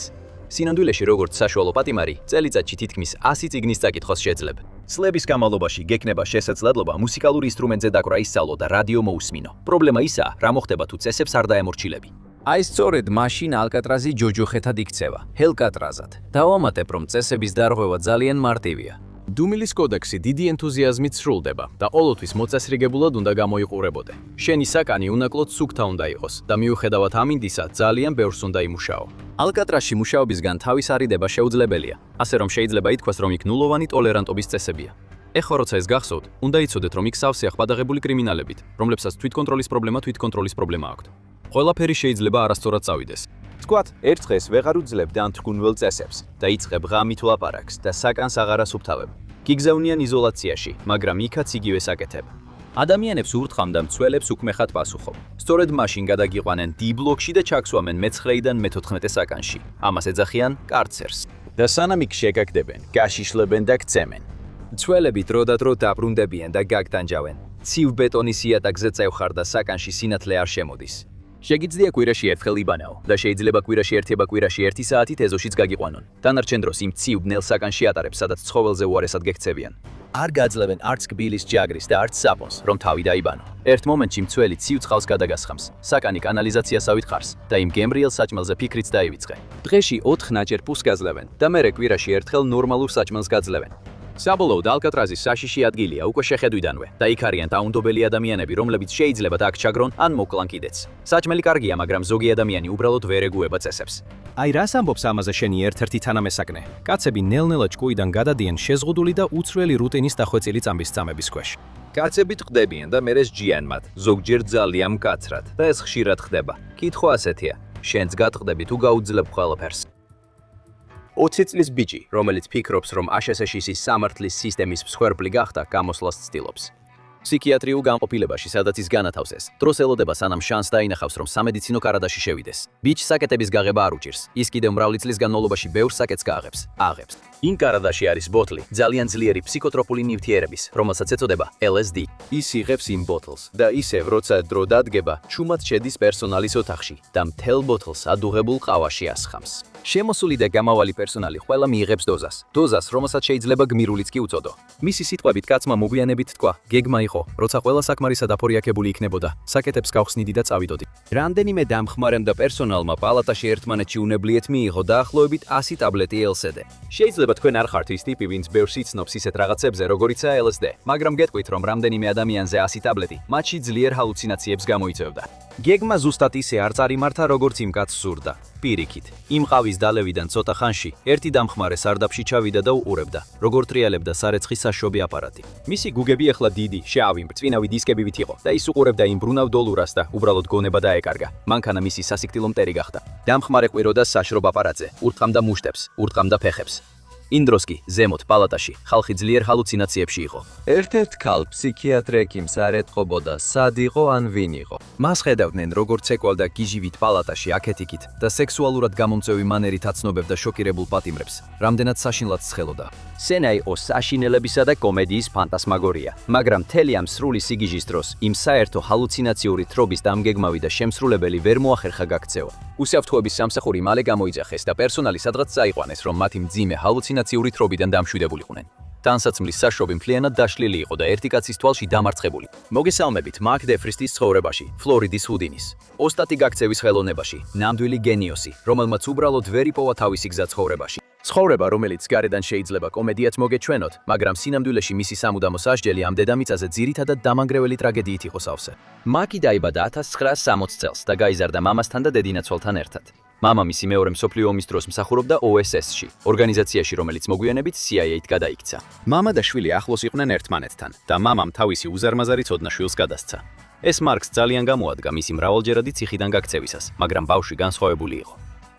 სინამდვილეში როგორც საშუალო პატიმარი, წელიწადში თითქმის 100 წიგნის წაკითხვას შეძლებ. წლების განმავლობაში გექნება შესაძლებლობა მუსიკალურ ინსტრუმენტზე დაკვრა ისწავლო და რადიო მოусმინო. პრობლემა ისაა, რა მოხდება თუ წესებს არ დაემორჩილები. აი სწორედ მაშინ ალკატრაზი ჯოჯოხეთად იქცევა, ჰელკატრაზად. დავამატებ, რომ წესების დარღვევა ძალიან მარტივია. დუმილის კოდექსი დიდი ენთუზიაზმით სრულდება და ყოველთვის მოწესრიგებულად უნდა გამოიყურებოდე. შენი საკანი უნაკლოდ სუქთა უნდა იყოს და მიუხედავად ამინდისა, ძალიან ბევრს უნდა იმუშაო. ალკატრაზში მუშაობისგან თავის არიდება შეუძლებელია, ასე რომ შეიძლება ითქვას, რომ იქ ნულოვანი ტოლერანტობის წესებია. ეხლა როცა ეს გახსოვთ, უნდა იცოდეთ, რომ იქ სავსეა ხვადაღებული კრიმინალებით, რომლებსაც თვითკონტროლის პრობლემა აქვთ. ყველაფერი შეიძლება არასწორად წავიდეს. თქვათ, ერთ დღეს ვეღარ უძლებ დამთრგუნველ წესებს და იწყებ ღამით ლაპარაკს და საკანს აღარ ასუფთავებ. გიგზავნიან იზოლაციაში, მაგრამ იქაც იგივე საკეთებ. ადამიანებს ურთხავ და მცველებს უქმეხად პასუხობ. სწორედ მაშინ გადაგიყვანენ D-ბლოკში და ჩაქსვამენ მე-9-დან მე-14 საკანში. ამას ეძახიან კარცერს. და სანამ იქ შეგაგდებენ, გაშიშლებენ და გცემენ. მცველები დროდადრო დაბრუნდებიან და გაგდანჯავენ. ცივ ბეტონის იატაკზე წევხარ და საკანში სინათლე არ შემოდის. შეგიძლია კვირაში ერთხელ იბანაო და შეიძლება კვირაში კვირაში 1 საათით ეზოშიც გაგიყვანონ. დანარჩენ დროს იმ ცივ ბნელ საკანში ატარებს, სადაც ცხოველზე უარესად გექცევიან. არ გაძლევენ არც კბილის ჯაგრის და არც საპონს, რომ თავი დაიბანო. ერთ მომენტში მცველი ცივ წყალს გადაგასხამს. საკანი კანალიზაციასავით ხარს და იმ გემრიელ საჭმელზე ფიქრიც დაივიწყე. დღეში 4 ნაჯერ პუს გაძლევენ და მერე კვირაში ერთხელ ნორმალურ საჭმელს გაძლევენ. საბოლოოდ ალკატრაზის საშიში ადგილია უკვე შეხედვიდანვე და იქ არიან დაუნდობელი ადამიანები, რომლებიც შეიძლება აქ ჩაგრონ ან მოკლან კიდეც. საჭმელი კარგია, მაგრამ ზოგი ადამიანი უბრალოდ ვერ ეგუება წესებს. აი რას ამბობს ამაზე შენი ერთ-ერთი თანამესაკნე? კაცები ნელ-ნელა ჭკუიდან გადადიან შეზღუდული და უცვლელი რუტინის დახვეწილი წამების წამების ქვეშ. კაცები ტყდებიან და მერე სჯიან მათ, ზოგჯერ ძალიან მკაცრად და ეს ხშირად ხდება. კითხვა ასეთია: შენც გატყდები თუ გაუძლებ ყველაფერს? 20 წლის ბიჭი, რომელიც ფიქრობს, რომ აშშ-ის სამართლის სისტემის მსხვერპლი გახდა, გამოსვლას ცდილობს. ფსიქიატრიულ განყოფილებაში, სადაც ის განათავსეს, დროს ელოდება სანამ შანსს დაინახავს, რომ სამედიცინო კარადაში შევიდეს. ბიჭს საკეთების გაღება არ უჭირს. ის კიდევ მრავალი წლის განმავლობაში ბევრ საკეთს აღებს. იმ კარადაში არის ბოთლი, ძალიან ძლიერი ფსიქოტროპული ნივთიერების, რომელსაც ეწოდება LSD. ის იღებს იმ ბოთლს და ისევ, როცა დრო დადგება, ჩუმად შედის პერსონალის ოთახში და მთელ ბოთლს ადუღებულ ყავაში ასხამს. შემოსული და გამავალი პერსონალი ყველა მიიღებს დოზას, რომელსაც შეიძლება გმირულიც კი უწოდო. მისი სიტყვებით კაცმა მოგვიანებით თქვა: გეგმა იყო, როცა ყველა საკმარისად აფორიაქებული იქნებოდა, საკეთებს გავხსნიდი და წავიდოდი. რამდენიმე დამხმარემ და პერსონალმა პალატაში ერთმანეთში უნებლიეთ მიიღო დაახლოებით 100 ტაბლეტი LSD. შეიძლება თქვენ არ ხართ ის ტიპი, ვინც ბევრს იცნობს ისეთ რაღაცებზე, როგორიცაა LSD, მაგრამ გეტყვით, რომ რამდენიმე ადამიანზე 100 ტაბლეტი მათში ძლიერ ჰალუცინაციებს გამოიწვევდა. გეგმა ზუსტად ისე არ წარიმართა, როგორც იმ კაცს სურდა. პირიქით, იმ ყავის დალევიდან ცოტა ხანში ერთი დამხმარე სარდაფში ჩავიდა და უყურებდა, როგორ ტრიალებდა სარეცხის საშობი აპარატი. მისი გუგები ახლა დიდი, შავი, მწვინავი დისკებივით იყო და ის უყურებდა იმ ბრუნავ დოლურას და უბრალოდ გონება დაეკარგა. მანქანა მისი სასიკვდილო მტერი გახდა. დამხმარე ყვიროდა საშრობ აპარატზე, ურტყამდა მუშტებს, ურტყამდა ფეხებს. იმ დროს კი ზემოთ პალატაში ხალხი ძლიერ ჰალუცინაციებში იყო. ერთ-ერთ ქალ ფსიქიატრ ექიმს არ ეტყობოდა, სად იყო ან ვინ იყო. მას ხედავდნენ, როგორც ეკვალდა გიჟივით პალატაში აქეთ-იქით და სექსუალურად გამომწვევი მანერით აცნობებდა შოკირებულ პატიმრებს, რამდენად საშინლად ცხელოდა. სცენა იყო საშინელებისა და კომედიის ფანტასმაგორია, მაგრამ მთელი ამ სრული სიგიჟის დროს იმ საერთო ჰალუცინაციური თრობის დამგეგმავი და შემსრულებელი ვერ მოახერხა გაქცევა. უსაფრთხოების სამსახური მალე გამოიძახეს და პერსონალი სადღაც წაიყვანეს, რომ მათი მძიმე ჰალუცინაციური თრობიდან დამშვიდებულიყნენ. ტანსაცმლის საშობი მთლიანად დაშლილი იყო და ერთი კაცის თვალში დამარცხებული. მოგესალმებით მაკ დეფრისტის ცხოვრებაში, ფლორიდის ჰუდინის. ოსტატი გაქცევის ხელოვნებაში, ნამდვილი გენიოსი, რომელმაც უბრალოდ ვერ იპოვა თავისი გზა ცხოვრებაში. ცხოვრება, რომელიც გარედან შეიძლება კომედიაც მოგეჩვენოთ, მაგრამ სინამდვილეში მისი სამუდამო სასჯელი ამ დედამიწაზე ძირითადად დამანგრეველი ტრაგედიით იყო სავსე. მაკი დაიბადა 1960 წელს და გაიზარდა მამასთან და დედინაცვალთან ერთად. მამამისი მეორე მსოფლიო ომის დროს მსახურობდა OSS-ში, ორგანიზაციაში, რომელიც მოგვიანებით CIA-ით გადაიქცა. მამა და შვილი ახლოს იყვნენ ერთმანეთთან და მამამ თავისი უზარმაზარი ცოდნა შვილს გადასცა. ეს მარკს ძალიან გამოადგა მისი მრავალჯერადი ციხიდან გაქცევისას, მაგრამ ბავშვი განსხვავებული იყო.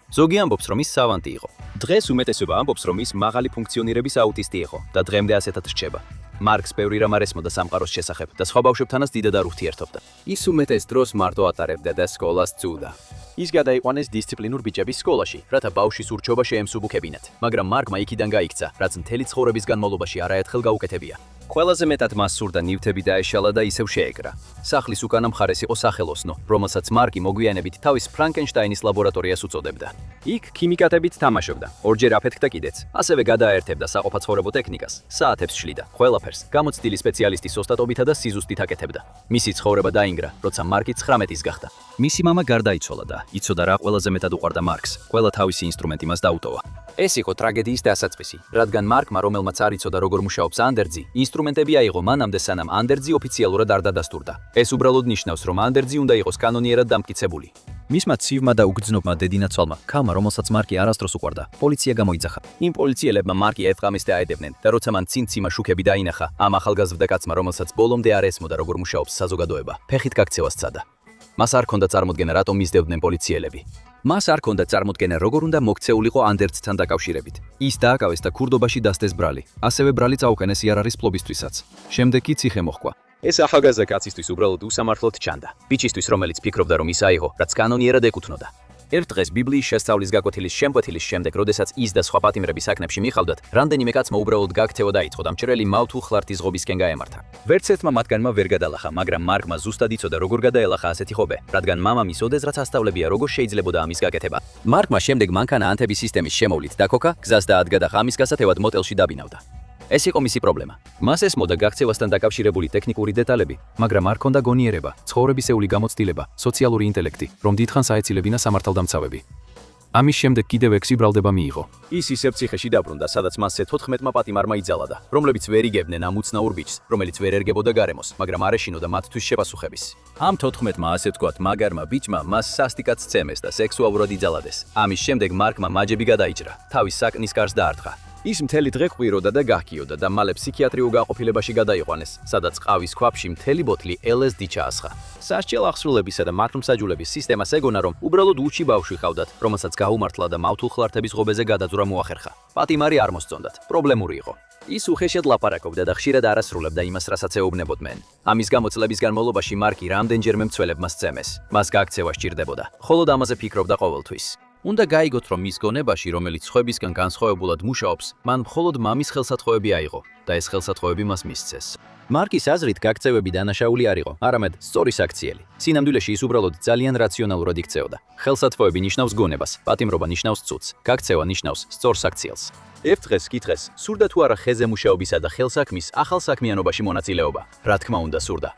ზოგი ამბობს, რომ ის სავანტი იყო. დღეს უმეტესობა ამბობს, რომ ის მაღალი ფუნქციონირების აუტისტი იყო და დღემდე ასეთად რჩება. მარკს ბევრი რამ არ ესმოდა სამყაროს შესახებ და სხვა ბავშვებთანაც დიდად არ ურთიერთობდა. ის უმეტეს დროს მარტო ატარებდა და სკოლას წუდა. ის გადაიყვანეს დისციპლინურ ბიჭების სკოლაში, რათა ბავშვის ურჩობა შეემსუბუქებინათ, მაგრამ მარკმა იქიდან გაიქცა, რაც მთელი ცხოვრების განმავლობაში არაერთხელ გაუკეთებია. ყველაზე მეტად მას სურდა ნივთები დაეშალა და ისევ შეეკრა. სახლის უკანა მხარეს იყო სახელოსნო, რომელსაც მარკი მოგვიანებით თავის ფრანკენშტაინის ლაბორატორიას უწოდებდა. იქ ქიმიკატებით თამაშობდა, ორჯერ აფეთქდა კიდეც, ასევე გადააერთებდა საყოფაცხოვრებო ტექნიკას, საათებს შლიდა, ყველაფერს გამოცდილი სპეციალისტის ოსტატობითა და სიზუსტით აკეთებდა. მისი ცხოვრება დაინგრა, როცა მარკი 19-ის გახდა. მისი მამა გარდაიცვალა და იცოდა რა ყველაზე მეტად უყვარდა მარკს, ყველა თავისი ინსტრუმენტი მას დაუტოვა. ეს იყო ტრაგედიის დასაწყისი, რადგან მარკმა, რომელმაც არ იცოდა როგორ მუშაობს ანდერძი, ინსტრუმენტები აიღო მანამდე სანამ ანდერძი ოფიციალურად არ დადასტურდა. ეს უბრალოდ ნიშნავს, რომ ანდერძი უნდა იყოს კანონიერად დამტკიცებული. მისმა ცივმა და უგრძნობმა დედინაცვალმა, ქალმა, რომელსაც მარკი არასდროს უყვარდა, პოლიცია გამოიძახა. იმ პოლიციელებმა მარკი ერთღამესდე აედევნენ და როცა მან ციმ-ციმა შუქები დაინახა, ამ ახალგაზრდა კაცმა, რომელსაც ბოლომდე არ ესმოდა როგორ მუშაობს საზოგადოება, ფეხით გაქცევას სცადა. მას არ ჰქონდა წარმოდგენა, რატომ მისდევდნენ პოლიციელები. მას არ ჰქონდა წარმოდგენა, როგორ უნდა მოქცეულიყო ანდერძთან დაკავშირებით. ის დააკავეს და ქურდობაში დასდეს ბრალი. ასევე ბრალი წაუყენეს იარაღის ფლობისთვისაც. შემდეგ კი ციხე მოჰყვა. ეს ახალგაზრდა კაცისთვის უბრალოდ უსამართლოდ ჩანდა. ბიჭისთვის, რომელიც ფიქრობდა, რომ ის აიღო, რაც კანონიერად ეკუთვნოდა. ერთ დღეს ბიბლიის შესწავლის გაკვეთილის შემკვეთილის შემდეგ, როდესაც ის და სხვა პატიმრები საქმეში მიხავდათ, რამდენიმე კაცმა უბრალოდ გაქცევა დაიწყო და მჭრელი მავთულ ხლართის ღობისკენ გაემართა. ვერც ერთმა მათგანმა ვერ გადალახა, მაგრამ მარკმა ზუსტად იცოდა, როგორ გადაელახა ასეთი ღობე, რადგან მამამის ოდესღაც ასწავლებია, როგორ შეიძლებოდა ამის გაკეთება. მარკმა შემდეგ მანქანა ანთების სისტემის შემოვლით დაქოქა, გზას დაადგა, ამის გასათევად მოტელში დაბინავდა. ეს იყო მისი პრობლემა. მას ესმოდა გაქცევასთან დაკავშირებული ტექნიკური დეტალები, მაგრამ არ ჰქონდა გონიერება, ცხოვრებისეული გამოცდილება, სოციალური ინტელექტი, რომ დიდხანს აეცილებინა სამართალდამცავები. ამის შემდეგ კიდევ 6 ბრალდება მიიღო. ის ისევ ციხეში დაბრუნდა, სადაც მასზე 14-მა პატიმარმა იძალადა, რომლებიც ვერ იგებდნენ ამ უცნაურ ბიჭს, რომელიც ვერ ერგებოდა გარემოს, მაგრამ არ ეშინოდა მათთვის შეპასუხების. ამ 14-მა, ასე ვთქვათ, მაგარმა ბიჭმა მას სასტიკად სცემეს და სექსუალურად იძალადეს. ამის შემდეგ მარკმა მაჯები გადაიჭრა, თავის საკნის კარს დაარტყა. ის მთელი დღე ყვიროდა და გაჰკიოდა და მალე ფსიქიატრიულ განყოფილებაში გადაიყვანეს, სადაც ყავის ქვაბში მთელი ბოთლი LSD ჩაასხა. სასჯელ აღსრულებისა და მართლმსაჯულების სისტემას ეგონა, რომ უბრალოდ უჩი ბავშვი ყავდათ, რომელსაც გაუმართლა და მავთულ ხლართების ღობეზე გადაძვრა მოახერხა. პატიმარი არ მოსწონდათ, პრობლემური იყო. ის უხეშად ლაპარაკობდა და ხშირად არ ასრულებდა იმას, რასაც ეუბნებოდნენ. ამის გამოცლების განმავლობაში მარკი რამდენჯერმე მცველებმა სცემეს. მას გაქცევა სჭირდებოდა, ხოლოდ ამაზე ფიქრობდა ყოველთვის. უნდა გაიგოთ, რომ მის გონებაში, რომელიც სხვებისგან განსხვავებულად მუშაობს, მან მხოლოდ მამის ხელსაწყოები აიღო და ეს ხელსაწყოები მას მისცეს. მარკის აზრით გაქცევები დანაშაული არ იყო, არამედ სწორი საქციელი. სინამდვილეში ის უბრალოდ ძალიან რაციონალურად იქცეოდა. ხელსაწყოები ნიშნავს გონებას, პატიმრობა ნიშნავს ცუდს, გაქცევა ნიშნავს სწორ საქციელს. ერთ დღეს კითხეს, სურდა თუ არა ხეზე მუშაობისა და ხელსაქმის ახალ საქმიანობაში მონაწილეობა. რა თქმა უნდა, სურდა.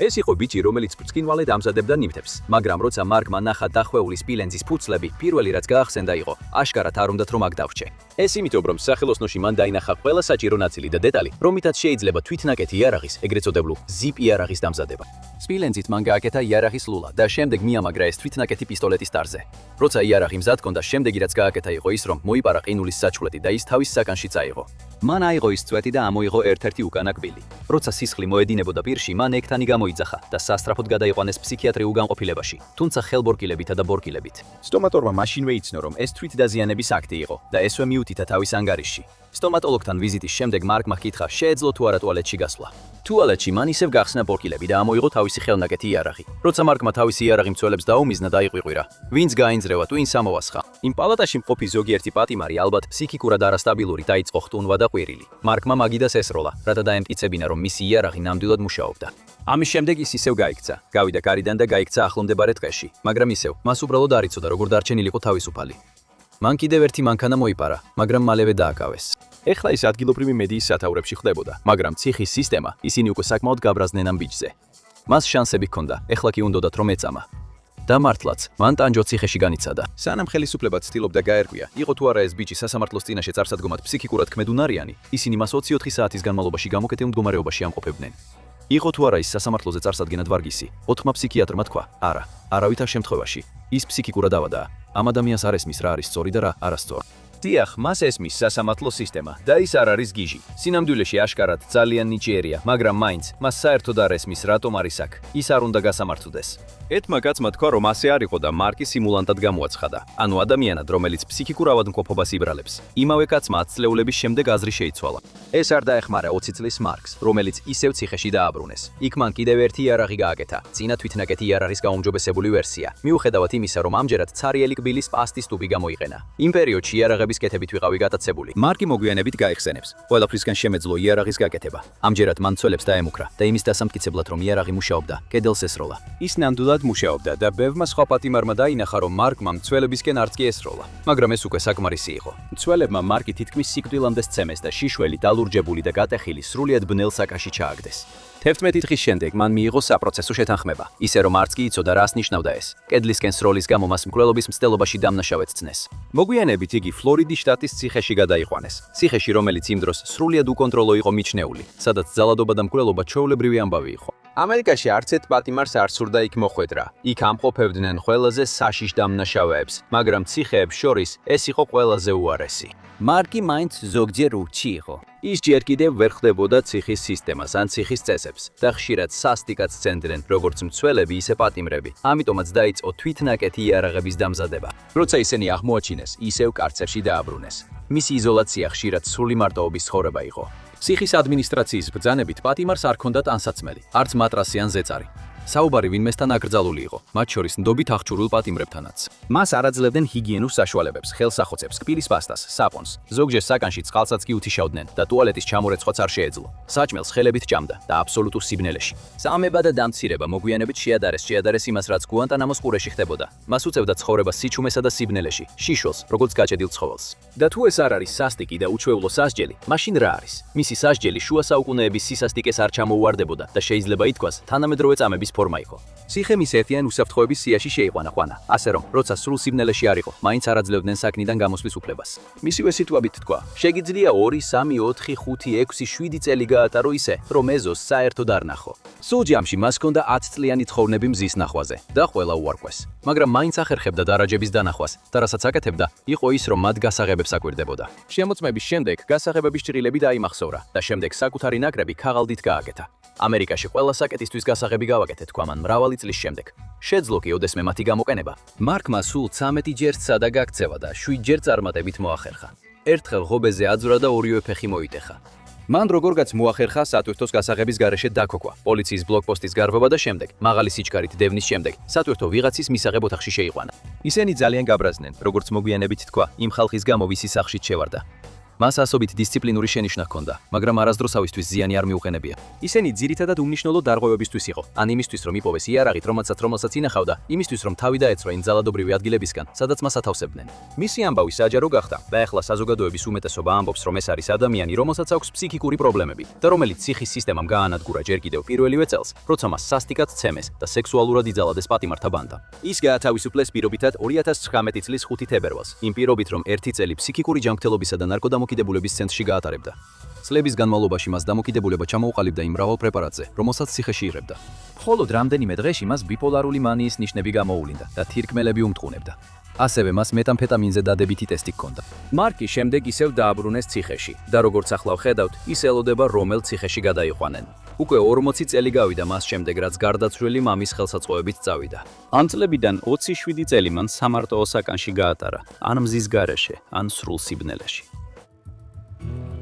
ეს იყო ბიჭი, რომელიც ბრწყინვალედ ამზადებდა ნივთებს, მაგრამ როცა მარკმა ნახა დახვეული სპილენძის ფუცლები, პირველი რაც გაახსენდა იყო, აშკარად არ უნდათ რომ აქ დავრჩე. ეს იმიტომ, რომ სახელოსნოში მან დაინახა ყველა საჭირო ნაწილი და დეტალი, რომლითაც შეიძლება თვითნაკეთი იარაღის, ეგრეთ წოდებული ზიპ იარაღის დამზადება. სპილენძით მან გააკეთა იარაღის ლულა და შემდეგ მიამაგრა ეს თვითნაკეთი პისტოლეტის ტარზე. როცა იარაღი მზად ჰქონდა, შემდეგი რაც გააკეთა იყო ის, რომ მოიპარა ყინულის საჩუქრეთი და ის თავის საკანში წაიღო. მან აიღო ის წვეთი და ამოიღო ერთ-ერთი უკანა კბილი. როცა სისხლი მოედინებოდა პირში, მან ექთანი გამოიძახა და სასწრაფოდ გადაიყვანეს ფსიქიატრიულ განყოფილებაში, თუმცა ხელბორკილებითა და ბორკილებით. სტომატორმა მაშინვე იცნო, რომ ეს თვითდაზიანების აქტი იყო და ესვე მიუთითა თავის ანგარიშში. სტომატოლოგთან ვიზიტის შემდეგ მარკმა ჰკითხა, შეეძლო თუ არა ტუალეტში გასვლა. ტუალეტში მან ისევ გახსნა ბორკილები და ამოიღო თავისი ხელნაკეთი იარაღი. როცა მარკმა თავისი იარაღი მცველებს დაუმიზნა და აიყვიყვირა, ვინც გაინძრევა თუ ვინც ამოვასხა. იმ პალატაში მყოფი ზოგიერთი პატიმარი ალბათ ფსიქიკურად არასტაბილური დაიწყო ხტუნვა და ყვირილი. მარკმა მაგიდას ესროლა, რათა დაემტკიცებინა, რომ მისი იარაღი ნამდვილად მუშაობდა. ამის შემდეგ ის ისევ გაიქცა, გავიდა გარიდან და გაიქცა ახლომდებარე ტყეში, მაგრამ ისევ მას უბრალოდ არ იცოდა, როგორ დარჩენილიყო თავისუფალი. მან კიდევ ერთი მანქანა მოიპარა, მაგრამ მალევე დააკავეს. ეხლა ის ადგილობრივი მედიის სათაურებში ხდებოდა, მაგრამ ციხის სისტემა ისინი უკვე საკმაოდ გაბრაზდნენ ამ ბიჭზე. მას შანსები ჰქონდა, ეხლა კი უნდათ რომ ეწამა. და მართლაც, მან ტანჯო ციხეში განიცადა. სანამ ხელისუფლება ცდილობდა გაერკვია, იყო თუ არა ეს ბიჭი სასამართლოს წინაშე წარსადგომად ფსიქიკურად ქმედუნარიანი, ისინი მას 24 საათის განმავლობაში გამოკეტილ მდგომარეობაში ამყოფებდნენ. იყო თუ არა ის სასამართლოზე წარსადგენად ვარგისი, 4-მა ფსიქიატრმა თქვა: არა, არავითარ შემთხვევაში. ის ფსიქიკურად ავადაა. ამ ადამიანს არ ესმის რა არის სწორი და რა არასწორი. დიახ, მას ესმის სასამართლო სისტემა და ის არ არის გიჟი. სინამდვილეში აშკარად ძალიან ნიჭიერია, მაგრამ მაინც მას საერთოდ არ ესმის რატომ არის აქ. ის არ უნდა გასამართლდეს. ერთმა კაცმა თქვა, რომ ასე არ იყო და მარკი სიმულანტად გამოაცხადა. ანუ ადამიანად, რომელიც ფსიქიკურ ავადმყოფობას იბრალებს. იმავე კაცმა 10 წლეულების შემდეგ აზრი შეიცვალა. ეს არ დაეხმარა 20 წლის მარკს, რომელიც ისევ ციხეში დააბრუნეს. იქ მან კიდევ ერთი იარაღი გააკეთა. წინა თვითნაკეთი იარაღის გაუმჯობესებული ვერსია. მიუხედავად იმისა, რომ ამჯერად ცარიელი კბილის პასტის ტუბი გამოიყენა. იმ პერიოდში იარაღების კეთებით ვიყავი გატაცებული. მარკი მოგვიანებით გაიხსენებს. ყველაფრისგან შემეძლო იარაღის გაკეთება. ამჯერად მან ცოლებს დაემუქრა და იმის დასამტკიცებლად, რომ იარაღი მუშაობდა, კედელს ესროლა. ის ნამდვილად მუშაობდა და ბევმა სხვა პატიმარმა დაინახა, რომ მარკმა მცველებისკენ არც კი ესროლა. მაგრამ ეს უკვე საკმარისი იყო. მცველებმა მარკი თითქმის სიკვდილამდე სცემეს და შიშველი, დალურჯებული და გატეხილი სრულიად ბნელ საკაში ჩააგდეს. 11 დღის შემდეგ მან მიიღო საპროცესო შეთანხმება, ისე რომ არც კი იცოდა რას ნიშნავდა ეს. კედლისკენ სროლის გამო მას მკვლელობის მცდელობაში დამნაშავედ წნეს. მოგვიანებით იგი ფლორიდის შტატის ციხეში გადაიყვანეს. ციხეში, რომელიც იმ დროს სრულიად უკონტროლო იყო მიჩნეული, სადაც ძალადობა და მკვლელობა ჩვეულებრივი ამბავი იყო. ამერიკაში არც ერთ პატიმარს არ სურდა იქ მოხვედრა. იქ ამყოფებდნენ ყველაზე საშიშ დამნაშავეებს, მაგრამ ციხეებს შორის ეს იყო ყველაზე უარესი. მარკი მაინც ზოგჯერ ურჩი იყო. ის ჯერ კიდევ ვერ ხვდებოდა ციხის სისტემას ან ციხის წესებს და ხშირად სასტიკად სცენდნენ როგორც მცველები, ისე პატიმრები. ამიტომაც დაიწყო თვითნაკეთი იარაღების დამზადება. როცა ისინი აღმოაჩინეს, ისევ კარცერში დააბრუნეს. მისი იზოლაცია ხშირად სრული მარტოობის ცხოვრება იყო. ციხის ადმინისტრაციის ბრძანებით პატიმარს არ ჰქონდათ ანსაცმელი, არც მატრასი ან ზეწარი. საუბარი ვინმესთან აკრძალული იყო, მათ შორის ნდობით აღჭურვილ პატიმრებთანაც. მას არ აძლევდნენ ჰიგიენურ საშუალებებს, ხელსახოცებს, კბილის პასტას, საპონს. ზოგჯერ საკანში წყალსაც კი უთიშავდნენ და ტუალეტის ჩამორეცხვაც არ შეეძლო. საჭმელს ხელებით ჭამდა და აბსოლუტურ სიბნელეში. საამება და დამცირება მოგვიანებით შეადარეს იმას, რაც გუანტანამოს ყურეში ხდებოდა. მას უწევდა ცხოვრება სიჩუმესა და სიბნელეში, შიშველს, როგორც გაჭედილ ცხოველს. და თუ ეს არ არის სასტიკი და უჩვეულო სასჯელი, მაშინ რა არის? მისი სასჯელი შუა საუკუნეების სისასტიკეს არ ჩამოუვარდებოდა და შეიძლება ითქვას, თანამედროვე წამების ფორმა იყო. ციხე მის ერთიან უსაფრთხოების სიაში შეიყვანა ყვანა, ასე რომ, როცა სრულ სიბნელეში არ იყო, მაინც არ აძლევდნენ საქმიდან გამოსვლის უფლებას. მისივე სიტყვებით თქვა: შეგიძლია 2, 3, 4, 5, 6, 7 წელი გაატარო ისე, რომ ეზოს საერთოდ არ ნახო. სულ ჯამში მას ჰქონდა 10 წლიანი თხოვნები მზის ნახვაზე და ყველა უარყვეს. მაგრამ მაინც ახერხებდა დარაჯების დანახვას და რასაც აკეთებდა, იყო ის, რომ მათ გასაღებებს აკვირდებოდა. შემოწმების შემდეგ გასაღებების ჭრილები დაიმახსოვრა და შემდეგ საკუთარი ნაკრები ქაღალდით გააკეთა. ამერიკაში ყველა საკეთისთვის გასაღები გავაკეთე, თქვა მან მრავალი წლის შემდეგ. შეძლო კი ოდესმე მათი გამოყენება. მარკმა სულ 13 ჯერ სცადა გაქცევა და 7 ჯერ წარმატებით მოახერხა. ერთხელ ღობეზე აძვრა და ორივე ფეხი მოიტეხა. მან როგორღაც მოახერხა სატვირთოს გასაღების გარეშე დაქოქვა, პოლიციის ბლოკპოსტის გარღვევა და შემდეგ, მაღალი სიჩქარით დევნის შემდეგ, სატვირთო ვიღაცის მისაღებ ოთახში შეიყვანა. ისინი ძალიან გაბრაზდნენ, როგორც მოგვიანებით თქვა, იმ ხალხის გამო ვისი სახშით შევარდა. მას ასობით დისციპლინური შენიშვნა ჰქონდა, მაგრამ არასდროსავისთვის ზიანი არ მიუყენებია. ისინი ძირითადად უმნიშვნელო დარღვევებისთვის იყო, ან იმისთვის, რომ იპოვეს იარაღით, რომელსაც ინახავდა, იმისთვის, რომ თავი დაეცვა იმ ძალადობრივი ადგილებისგან, სადაც მას ათავსებდნენ. მისი ამბავი საჯარო გახდა და ახლა საზოგადოების უმეტესობა ამბობს, რომ ეს არის ადამიანი, რომელსაც აქვს ფსიქიკური პრობლემები და რომელიც ციხის სისტემამ გაანადგურა ჯერ კიდევ პირველივე წელს, როცა მას სასტიკად ცემეს და სექსუალურად იძალადეს პატიმართა ბანდა. ის გაათავისუფლეს პირობითად 2019 წლის 5 თებერვალს, იმ პირობით, რომ 1 წელი ფსიქიკური ჯანმრთელობისა და ნარკოდამოკიდებულების ცენტრში გაატარებდა. წლების განმავლობაში მას დამოკიდებულება ჩამოუყალიბდა იმ მრავალ პრეპარატზე, რომელსაც ციხეში იღებდა. მხოლოდ რამდენიმე დღეში მას ბიპოლარული მანიის ნიშნები გამოუვლინდა და თირკმელები უმტყუნებდა. ასევე მას მეტამფეტამინზე დადებითი ტესტი ჰქონდა. მარკი შემდეგ ისევ დააბრუნეს ციხეში და როგორც ახლა ვხედავთ, ის ელოდება რომელ ციხეში გადაიყვანენ. უკვე 40 წელი გავიდა მას შემდეგ, რაც გარდაცვლილი მამის ხელსაწყოებით წავიდა. ამ წლებიდან 27 წელი მან სამარტოო საკანში გაატარა, ან მზის გარეშე, ან სრულ სიბნელეში.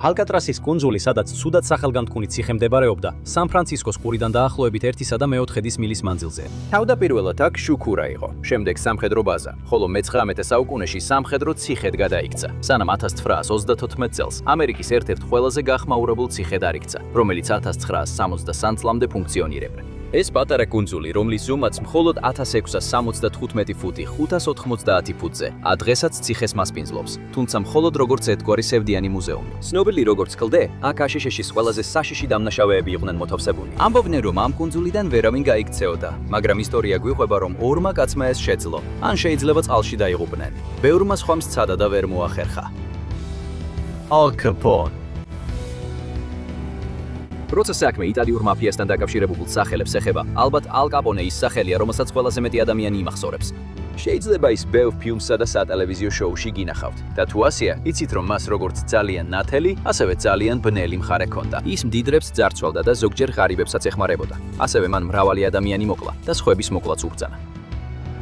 ალკატრასის კუნძული, სადაც ცუდად სახელგანთქმული ციხე მდებარეობდა, სან-ფრანცისკოს ყურიდან დაახლოებით 1 და მე-4 მილის მანძილზე. თავდაპირველად აქ შუქურა იყო, შემდეგ სამხედრო ბაზა, ხოლო მე-19 საუკუნეში სამხედრო ციხედ გადაიქცა, სანამ 1934 წელს ამერიკის ერთ-ერთ ყველაზე გახმაურებულ ციხედ არიქცა, რომელიც 1963 წლამდე ფუნქციონირებდა. ეს პატარა კუნძული, რომლის ზომაც მხოლოდ 1675 ფუტი 590 ფუტზე, დღესაც ციხეს მასპინძლობს, თუმცა მხოლოდ როგორც ერთგვარი სევდიანი მუზეუმი. ცნობილი როგორც კლდე, აქ აშშ-ის ყველაზე საშიში დამნაშავეები იყვნენ მოთავსებული. ამბობდნენ, რომ ამ კუნძულიდან ვერავინ გაიქცეოდა, მაგრამ ისტორია გვიყვება, რომ ორმა კაცმა ეს შეძლო, ან შეიძლება წყალში დაიღუპნენ. ბევრმა სხვამ სცადა და ვერ მოახერხა. Al Capone. როცა საქმე იტალიურ მაფიასთან დაკავშირებულ სახელებს ეხება, ალბათ ალ კაპონე ის სახელია, რომელსაც ყველაზე მეტი ადამიანი იმახსოვრებს. შეიძლება ის ბევრ ფილმსა და სატელევიზიო შოუში გინახავთ. და თუ ასეა, იცით რომ მას როგორც ძალიან ნათელი, ასევე ძალიან ბნელი მხარე ჰქონდა. ის მდიდრებს ძარცვალდა და ზოგჯერ ღარიბებსაც ეხმარებოდა. ასევე მან მრავალი ადამიანი მოკლა და სხვების მოკლაც უბრძანა.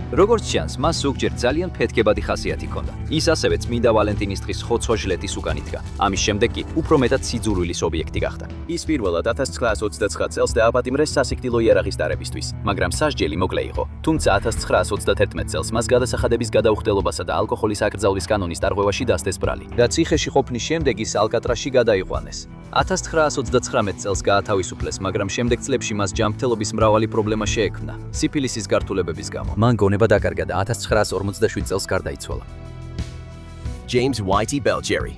როგორც ჩანს, მას ზოგჯერ ძალიან ფეთქებადი ხასიათი ჰქონდა. ის ასევე წმინდა ვალენტინის დღის ხოცვა ჟლეტის უკან იდგა. ამის შემდეგ კი უფრო მეტად სიძულვილის ობიექტი გახდა. ის პირველად 1929 წელს დააპატიმრეს სასიკვდილო იარაღის დარებისთვის, მაგრამ სასჯელი მოკლე იყო. თუმცა 1931 წელს მას გადასახადების გადაუხდელობასა და ალკოჰოლის აკრძალვის კანონის დარღვევაში დასდეს ბრალი და ციხეში ყოფნის შემდეგ ის ალკატრასში გადაიყვანეს. 1939 წელს გაათავისუფლეს, მაგრამ შემდეგ წლებში მას ჯანმრთელობის მრავალი პრობლემა შეექმნა, სიფილისის გართულებების გამო. მან გონება დაკარგა და 1947 წელს გარდაიცვალა. James Whitey Belgeri.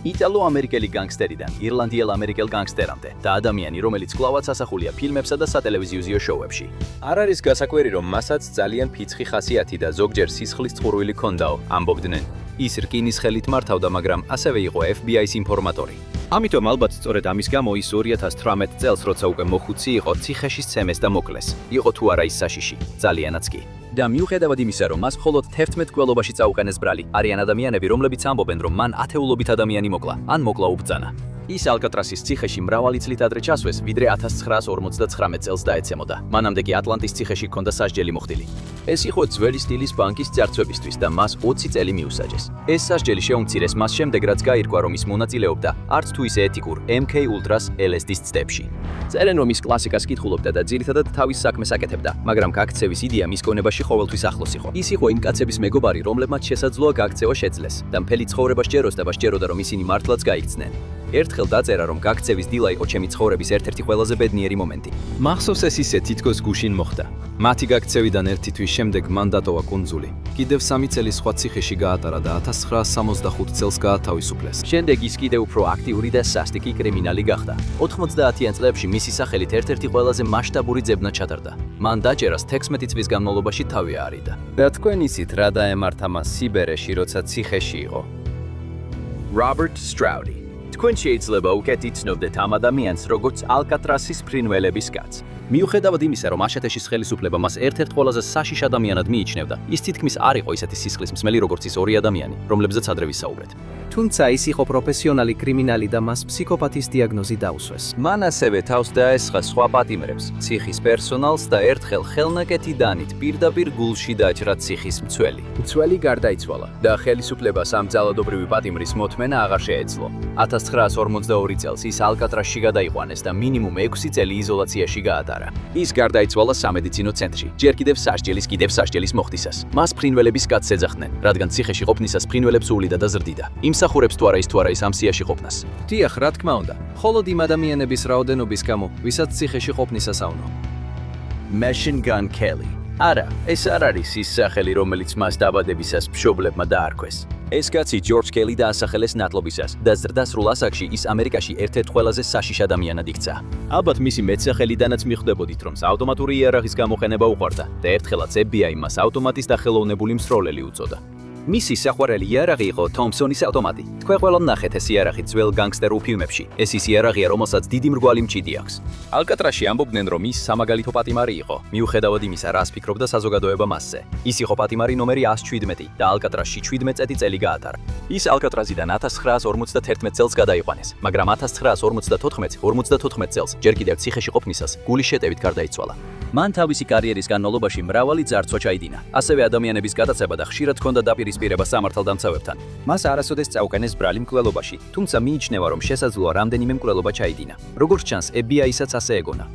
იტალო-ამერიკელი განგსტერიდან ირლანდიელ-ამერიკელ განგსტერამდე და ადამიანი, რომელიც კვლავაც ასახულია ფილმებსა და სატელევიზიო შოუებში. არ არის გასაკვირი, რომ მასაც ძალიან ფიცხი ხასიათი და ზოგჯერ სისხლის წყურვილი ჰქონდაო, ამბობდნენ. ის რკინის ხელით მართავდა, მაგრამ ასევე იყო FBI-ის ინფორმატორი. ამიტომ ალბათ სწორედ ამის გამო ის 2018 წელს, როცა უკვე მოხუცი იყო, ციხეში სცემეს და მოკლეს. იყო თუ არა ის საშიში, ძალიანაც კი. და მიუხედავად იმისა, რომ მას მხოლოდ 11 კვლელობაში წაუყენეს ბრალი, არიან ადამიანები, რომლებიც ამბობენ, რომ მან ათეულობით ადამიანი მოკლა, ან მოკლა უბრძანა. ის ალკატრასის ციხეში მრავალი წლით ადრე ჩასვეს, ვიდრე 1959 წელს დაეცემოდა. მანამდე კი ატლანტის ციხეში ჰქონდა სასჯელი მოხდილი. ეს იყო ძველი სტილის ბანკის ძარცვებისთვის და მას 20 წელი მიუსაჯეს. ეს სასჯელი შეუმცირეს მას შემდეგ, რაც გაირკვა, რომ ის მონაწილეობდა არც თუ ისე ეთიკურ MK Ultras LSD-ის ცდებში. წერენ, რომ ის კლასიკას კითხულობდა და ძირითადად თავის საქმეს აკეთებდა, მაგრამ გაქცევის იდეა მის კონებაში ყოველთვის ახლოს იყო. ის იყო იმ კაცების მეგობარი, რომლებმაც შესაძლოა გაქცევა შეძლეს და მთელი ცხოვრება სჯეროს და სჯეროდა, რომ ისინი მართლაც გაიქცნენ. ერთხელ დაწერა, რომ გაქცევის დილა იყო ჩემი ცხოვრების ერთ-ერთი ყველაზე ბედნიერი მომენტი. მახსოვს ეს ისე თითქოს გუშინ მოხდა. მათი გაქცევიდან ერთი თვის შემდეგ მან დატოვა კუნძული. კიდევ 3 წელი სხვა ციხეში გაატარა და 1965 წელს გაათავისუფლეს. შემდეგ ის კიდევ უფრო აქტიური და სასტიკი კრიმინალი გახდა. 90-იან წლებში მისი სახელით ერთ-ერთი ყველაზე მასშტაბური ძებნა ჩატარდა. მან დაჭერას 16 წლის განმავლობაში თავი აარიდა. და თქვენ იცით რა დაემართა მას სიბერეში, როცა ციხეში იყო? Robert Stroudy. თქვენ შეიძლება უკეთ იცნობდეთ ამ ადამიანს, როგორც ალკატრასის ფრინველების კაცს. მიუხედავად იმისა, რომ აშშ-ის ხელისუფლება მას ერთ-ერთ ყველაზე საშიშ ადამიანად მიიჩნევდა, ის თითქმის არ იყო ისეთი სისხლის მსმელი, როგორც ის ორი ადამიანი, რომლებზეც ადრე ვისაუბრეთ. თუმცა ის იყო პროფესიონალი კრიმინალი და მას ფსიქოპათის დიაგნოზი დაუსვეს. მან ასევე თავს დაესხა სხვა პატიმრებს, ციხის პერსონალს და ერთხელ ხელნაკეთი დანით პირდაპირ გულში დაჭრა ციხის მცველი. მცველი გარდაიცვალა და ხელისუფლებას ამ ძალადობრივი პატიმრის მოთმენა აღარ შეეძლო. 1942 წელს ის ალკატრასში გადაიყვანეს და მინიმუმ 6 წელი იზოლაციაში გაატარა. ის გარდაიცვალა სამედიცინო ცენტრში, ჯერ კიდევ სასჯელის მოხდისას. მას ფრინველების კაცს ეძახდნენ, რადგან ციხეში ყოფნისას ფრინველებს უვლიდა და ზრდიდა. იმსახურებს თუ არა ის ამ სიაში ყოფნას. დიახ, რა თქმა უნდა, მხოლოდ იმ ადამიანების რაოდენობის გამო, ვისაც ციხეში ყოფნისას ავნო. Machine Gun Kelly. არა, ეს არ არის ის სახელი, რომელიც მას დაბადებისას მშობლებმა დაარქვეს. ეს კაცი ჯორჯ კელი დაასახელეს ნათლობისას და ზრდასრულ ასაკში ის ამერიკაში ერთ-ერთ ყველაზე საშიშ ადამიანად იქცა. ალბათ მისი მეტსახელიდანაც მიხვდებოდით, რომ ავტომატური იარაღის გამოყენება უყვარდა და ერთხელაც FBI მას ავტომატის დახელოვნებული მსროლელი უწოდა. მისი საყვარელი იარაღი იყო თომსონის ავტომატი. თქვენ ყველამ ნახეთ ეს იარაღი ძველ განგსტერულ ფილმებში. ეს ის იარაღია, რომელსაც დიდი მრგვალი მჭიდი აქვს. ალკატრასში ამბობდნენ, რომ ის სამაგალითო პატიმარი იყო, მიუხედავად იმისა, რას ფიქრობდა საზოგადოება მასზე. ის იყო პატიმარი ნომერი 117 და ალკატრასში 17 წელი გაატარა. ის ალკატრაზიდან 1951 წელს გადაიყვანეს, მაგრამ 1954 წელს, ჯერ კიდევ ციხეში ყოფნისას, გულის შეტევით გარდაიცვალა. მან თავისი კარიერის განმავლობაში მრავალი ძარცვა ჩაიდინა. ასევე ადამიანების გადაცემა და ხშირად ჰქონდა დაპირისპირება სამართალდამცავებთან. მას არასოდეს წაუყენეს ბრალი მკვლელობაში, თუმცა მიიჩნევა, რომ შესაძლოა რამდენიმე მკვლელობა ჩაიდინა. როგორც ჩანს, FBI-საც ასე ეგონა.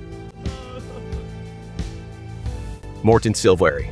Morton Silveri.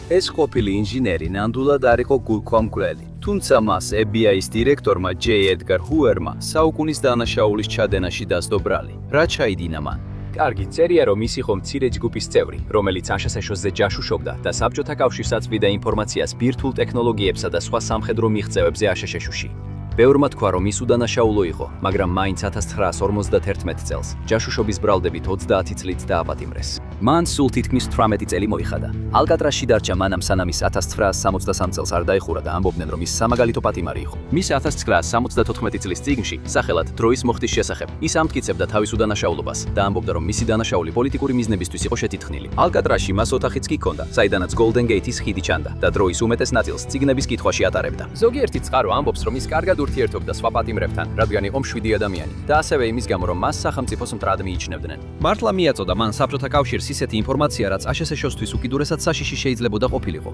ეს ყოფილი ინჟინერი ნამდვილად არ იყო გულქვამკვლელი, თუმცა მას FBI-ის დირექტორმა J. Edgar Hooverმა საუკუნის დანაშაულის ჩადენაში დასდო ბრალი. რა ჩაიდინა მან? კარგი, წერია რომ ის იყო მცირე ჯგუფის წევრი, რომელიც აშშ-ზე ჯაშუშობდა და საბჭოთა კავშირს აწვდიდა ინფორმაციას ბირთვულ ტექნოლოგიებსა და სხვა სამხედრო მიღწევებზე აშშ-ში. ბევრმა თქვა, რომ ის უდანაშაულო იყო, მაგრამ მაინც 1951 წელს ჯაშუშობის ბრალდებით 30 წლით დააპატიმრეს. მან სულ თითქმის 18 წელი მოიხადა. ალკატრასში დარჩა მანამ სანამ ის 1963 წელს არ დაიხურა და ამბობდნენ, რომ ის სამაგალითო პატიმარი იყო. მის 1974 წლის წიგნში, სახელად დროის მოხდის შესახებ, ის ამტკიცებდა თავის უდანაშაულობას და ამბობდა, რომ მისი დანაშაული პოლიტიკური მიზნებისთვის იყო შეთითხნილი. ალკატრასში მას ოთახიც კი ჰქონდა, საიდანაც Golden Gate-ის ხიდი ჩანდა და დროის უმეტეს ნაწილს წიგნების კითხვაში ატარებდა. ზოგიერთი წყარო ამბობს, რომ ის კარგად ურთიერთობდა სხვა პატიმრებთან, რადგან იყო მშვიდი ადამიანი და ასევე იმის გამო, რომ მას სახელმწიფოს მტრად მიიჩნევდნენ. მართლა მიაწოდა მან საბჭოთა კავშირს ისეთი ინფორმაცია, რაც აშშ-ისთვის უკიდურესად საშიში შეიძლებოდა ყოფილიყო.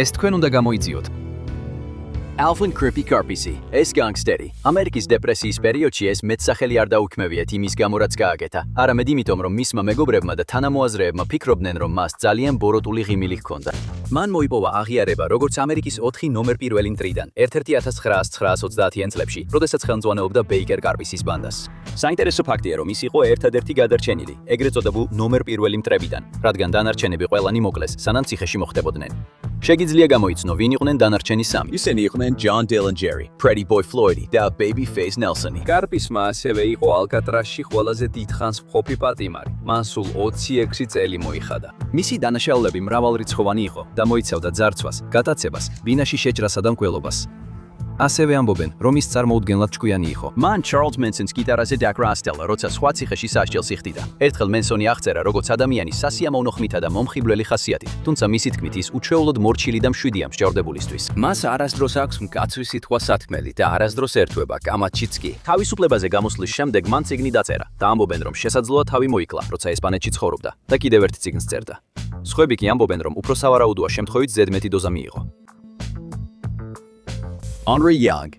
ეს თქვენ უნდა გამოიძიოთ. Alvin Crippy Carpisi, ეს განგსტერი. ამერიკის დეპრესიის პერიოდში ეს მეტსახელი არ დაუქმევიათ იმის გამო, რაც გააკეთა. არამედ იმიტომ, რომ მისმა მეგობრებმა და თანამოაზრეებმა ფიქრობდნენ, რომ მას ძალიან ბოროტული ღიმილი ჰქონდა. მან მოიპოვა აღიარება, როგორც ამერიკის 4 ნომერ პირველი მტრიდან, ერთ-ერთი 1930-იან წლებში, როდესაც ხელმძღვანელობდა ბეიკერ კარპისის ბანდას. საინტერესო ფაქტია, რომ ის იყო ერთადერთი გადარჩენილი, ეგრეთ წოდებულ ნომერ პირველი მტრებიდან, რადგან დანარჩენები ყველანი მოკლეს, სანამ ციხეში მოხდებოდნენ. შეგიძლია გამოიცნო, ვინ იყვნენ დანარჩენი სამი. ისინი იყვნენ John Dillinger, Pretty Boy Floyd და Babyface Nelson. კარპისმა ასევე იყო ალკატრასში ყველაზე დიდხანს მყოფი პატიმარი. მან სულ 26 წელი მოიხადა. მისი დანაშაულები მრავალრიცხოვანი იყო და მოიცავდა ძარცვას, გატაცებას, ბინაში შეჭრასა და მკვლელობას. ასევე ამბობენ, რომ ის წარმოუდგენლად ჭკვიანი იყო. მან Charles Manson's გიტარაზე დაკრასტელა, როცა სხვა ციხეში სასჯელს იხდიდა. ერთხელ მენსონი აღწერა, როგორც ადამიანი სასიამოვნო ხმითა და მომხიბვლელი ხასიათით, თუმცა მისი თქმით ის უჩვეულოდ მორჩილი და მშვიდია მსჯავრდებულისთვის. მას არასდროს აქვს მკაცრი სიტყვა სათქმელი და არასდროს ერთვება კამათშიც კი. თავისუფლებაზე გამოსვლის შემდეგ მან წიგნი დაწერა და ამბობენ, რომ შესაძლოა თავი მოიკლა, როცა ესპანეთში ცხოვრობდა და კიდევ ერთ წიგნს წერდა. სხვები კი ამბობენ, რომ უფრო სავარაუდოა შემთხვევით ზედმეტი დოზა მიიღო. Henry Young.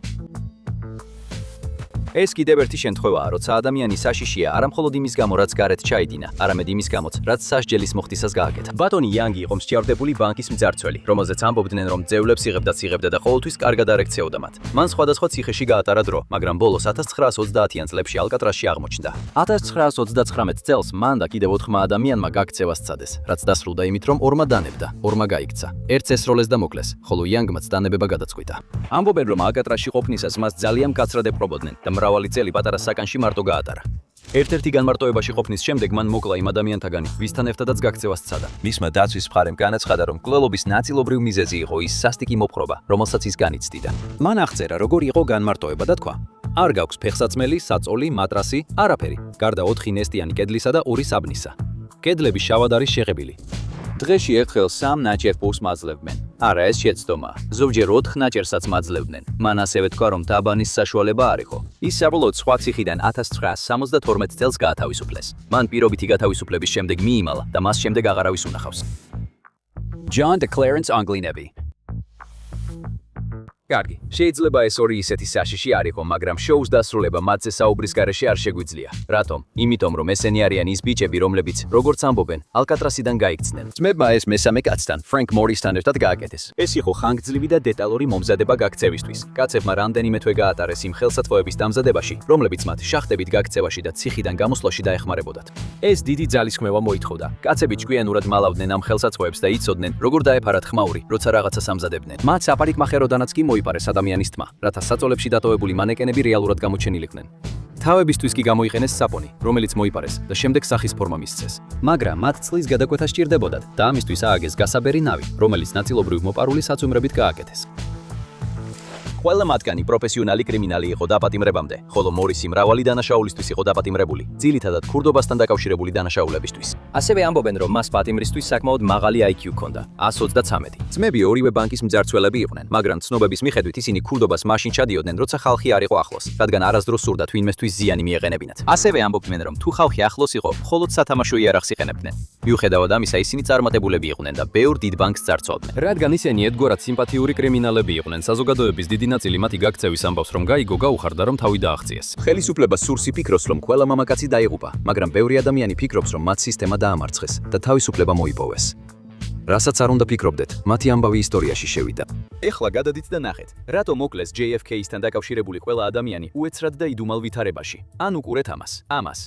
ეს კიდევ ერთი შემთხვევაა, როცა ადამიანი საშიშია არა მხოლოდ იმის გამო, რაც გარეთ ჩაიდინა, არამედ იმის გამოც, რაც სასჯელის მოხდისას გააკეთა. ბატონი იანგი იყო მსჯავრდებული ბანკის მძარცველი, რომელზეც ამბობდნენ, რომ ძევლებს იღებდა და ყოველთვის კარგად არ ექცეოდა მათ. მან სხვადასხვა ციხეში გაატარა დრო, მაგრამ ბოლოს 1930-იან წლებში ალკატრასში აღმოჩნდა. 1939 წელს მან და კიდევ 4 ადამიანმა გაქცევა სცადეს, რაც დასრულდა იმით, რომ ორმა დანებდა, ორმა გაიქცა. ერთს ესროლეს და მოკლეს, ხოლო იანგმაც დანებება გადაწყვიტა. ამბობენ, რომ ალკატრასში ყოფნისას მას ძალიან მკაცრად ეპყრობოდნენ და მრავალი წელი პატარა საკანში მარტო გაატარა. ერთ-ერთი განმარტოებაში ყოფნის შემდეგ მან მოკლა იმ ადამიანთაგან, ვისთან ერთადაც გაქცევა სცადა. მისმა დაცვის მხარემ განაცხადა, რომ მკვლელობის ნაწილობრივ მიზეზი იყო ის სასტიკი მოპყრობა, რომელსაც ის განიცდიდა. მან აღწერა, როგორ იყო განმარტოება და თქვა: არ გაქვს ფეხსაცმელი, საწოლი, მატრასი, არაფერი, გარდა 4 ნესტიანი კედლისა და 2 საბნისა. კედლები შავად არის შეღებილი. დღეში ერთხელ 3 ნაჭერ პურს მაძლევდნენ. არა, ეს შეცდომა. ზოგჯერ 4 ნაჭერსაც მაძლევდნენ. მან ასევე თქვა, რომ დაბანის საშუალება არ იყო. ის საბოლოოდ სხვა ციხიდან 1972 წელს გაათავისუფლეს. მან პირობითი გათავისუფლების შემდეგ მიიმალა და მას შემდეგ აღარავის უნახავს. John de Clarence Anglinevy. კარგი, შეიძლება ეს ორი ისეთი საშიში არ იყო, მაგრამ შოუს დასრულება მათზე საუბრის გარეშე არ შეგვიძლია. რატომ? იმიტომ, რომ ესენი არიან ის ბიჭები, რომლებიც, როგორც ამბობენ, ალკატრასიდან გაიქცნენ. ძმებმა ეს მესამე კაცთან, Frank Morrisთან ერთად გააკეთეს. ეს იყო ხანგრძლივი და დეტალური მომზადება გაქცევისთვის. კაცებმა რამდენიმე თვე გაატარეს იმ ხელსაწყოების დამზადებაში, რომლებიც მათ შახტებით გაქცევაში და ციხიდან გამოსვლაში დაეხმარებოდათ. ეს დიდი ძალისხმევა მოითხოვდა. კაცები ჭკვიანურად მალავდნენ ამ ხელსაწყოებს და იცოდნენ, როგორ დაეფარათ ხმაური, როცა რაღაცას ამზადებდნენ. მათ საპარიკმახეროდანაც კი მოიპარეს ადამიანის თმა, რათა საწოლებში დატოვებული მანეკენები რეალურად გამოჩენილიყვნენ. თავებისთვის კი გამოიყენეს საპონი, რომელიც მოიპარეს და შემდეგ სახის ფორმა მისცეს. მაგრამ მათ წლის გადაკვეთა სჭირდებოდათ და ამისთვის ააგეს გასაბერი ნავი, რომელიც ნაწილობრივ მოპარული საწვიმრებით გააკეთეს. ყველა მათგანი პროფესიონალი კრიმინალი იყო დაპატიმრებამდე, ხოლო მორისი მრავალი დანაშაულისთვის იყო დაპატიმრებული, ძირითადად ქურდობასთან დაკავშირებული დანაშაულებისთვის. ასევე ამბობენ, რომ მას პატიმრისთვის საკმაოდ მაღალი IQ ჰქონდა, 123. ძმები ორივე ბანკის მძარცველები იყვნენ, მაგრამ ცნობების მიხედვით ისინი ქურდობას მაშინ ჩადიოდნენ, როცა ხალხი არ იყო ახლოს, რადგან არასდროს სურდათ ვინმესთვის ზიანი მიეყენებინათ. ასევე ამბობდნენ, რომ თუ ხალხი ახლოს იყო, მხოლოდ სათამაშო იარაღს იყენებდნენ. მიუხედავად ამისა, ისინი წარმატებულები იყვნენ და ბევრ დიდ ბანკს ძარცვავდნენ. რადგან ისინი ერთგვარად სიმპათიური კრიმინალები იყვნენ, საზოგადოების დიდი ნაწილი მათი გაქცევის ამბავს, რომ გაიგო, გაუხარდა, რომ თავი დააღწიეს. ხელისუფლებას სურს იფიქროს, რომ ყველა მამაკაცი დაიღუპა, მაგრამ ბევრი ადამიანი ფიქრობს, რომ მათ სისტემა დაამარცხეს და თავისუფლება მოიპოვეს. რასაც არ უნდა ფიქრობდეთ, მათი ამბავი ისტორიაში შევიდა. ეხლა გადადით და ნახეთ, რატო მოკლეს JFK-ისთან დაკავშირებული ყველა ადამიანი უეცრად და იდუმალ ვითარებაში. ან უყურეთ ამას.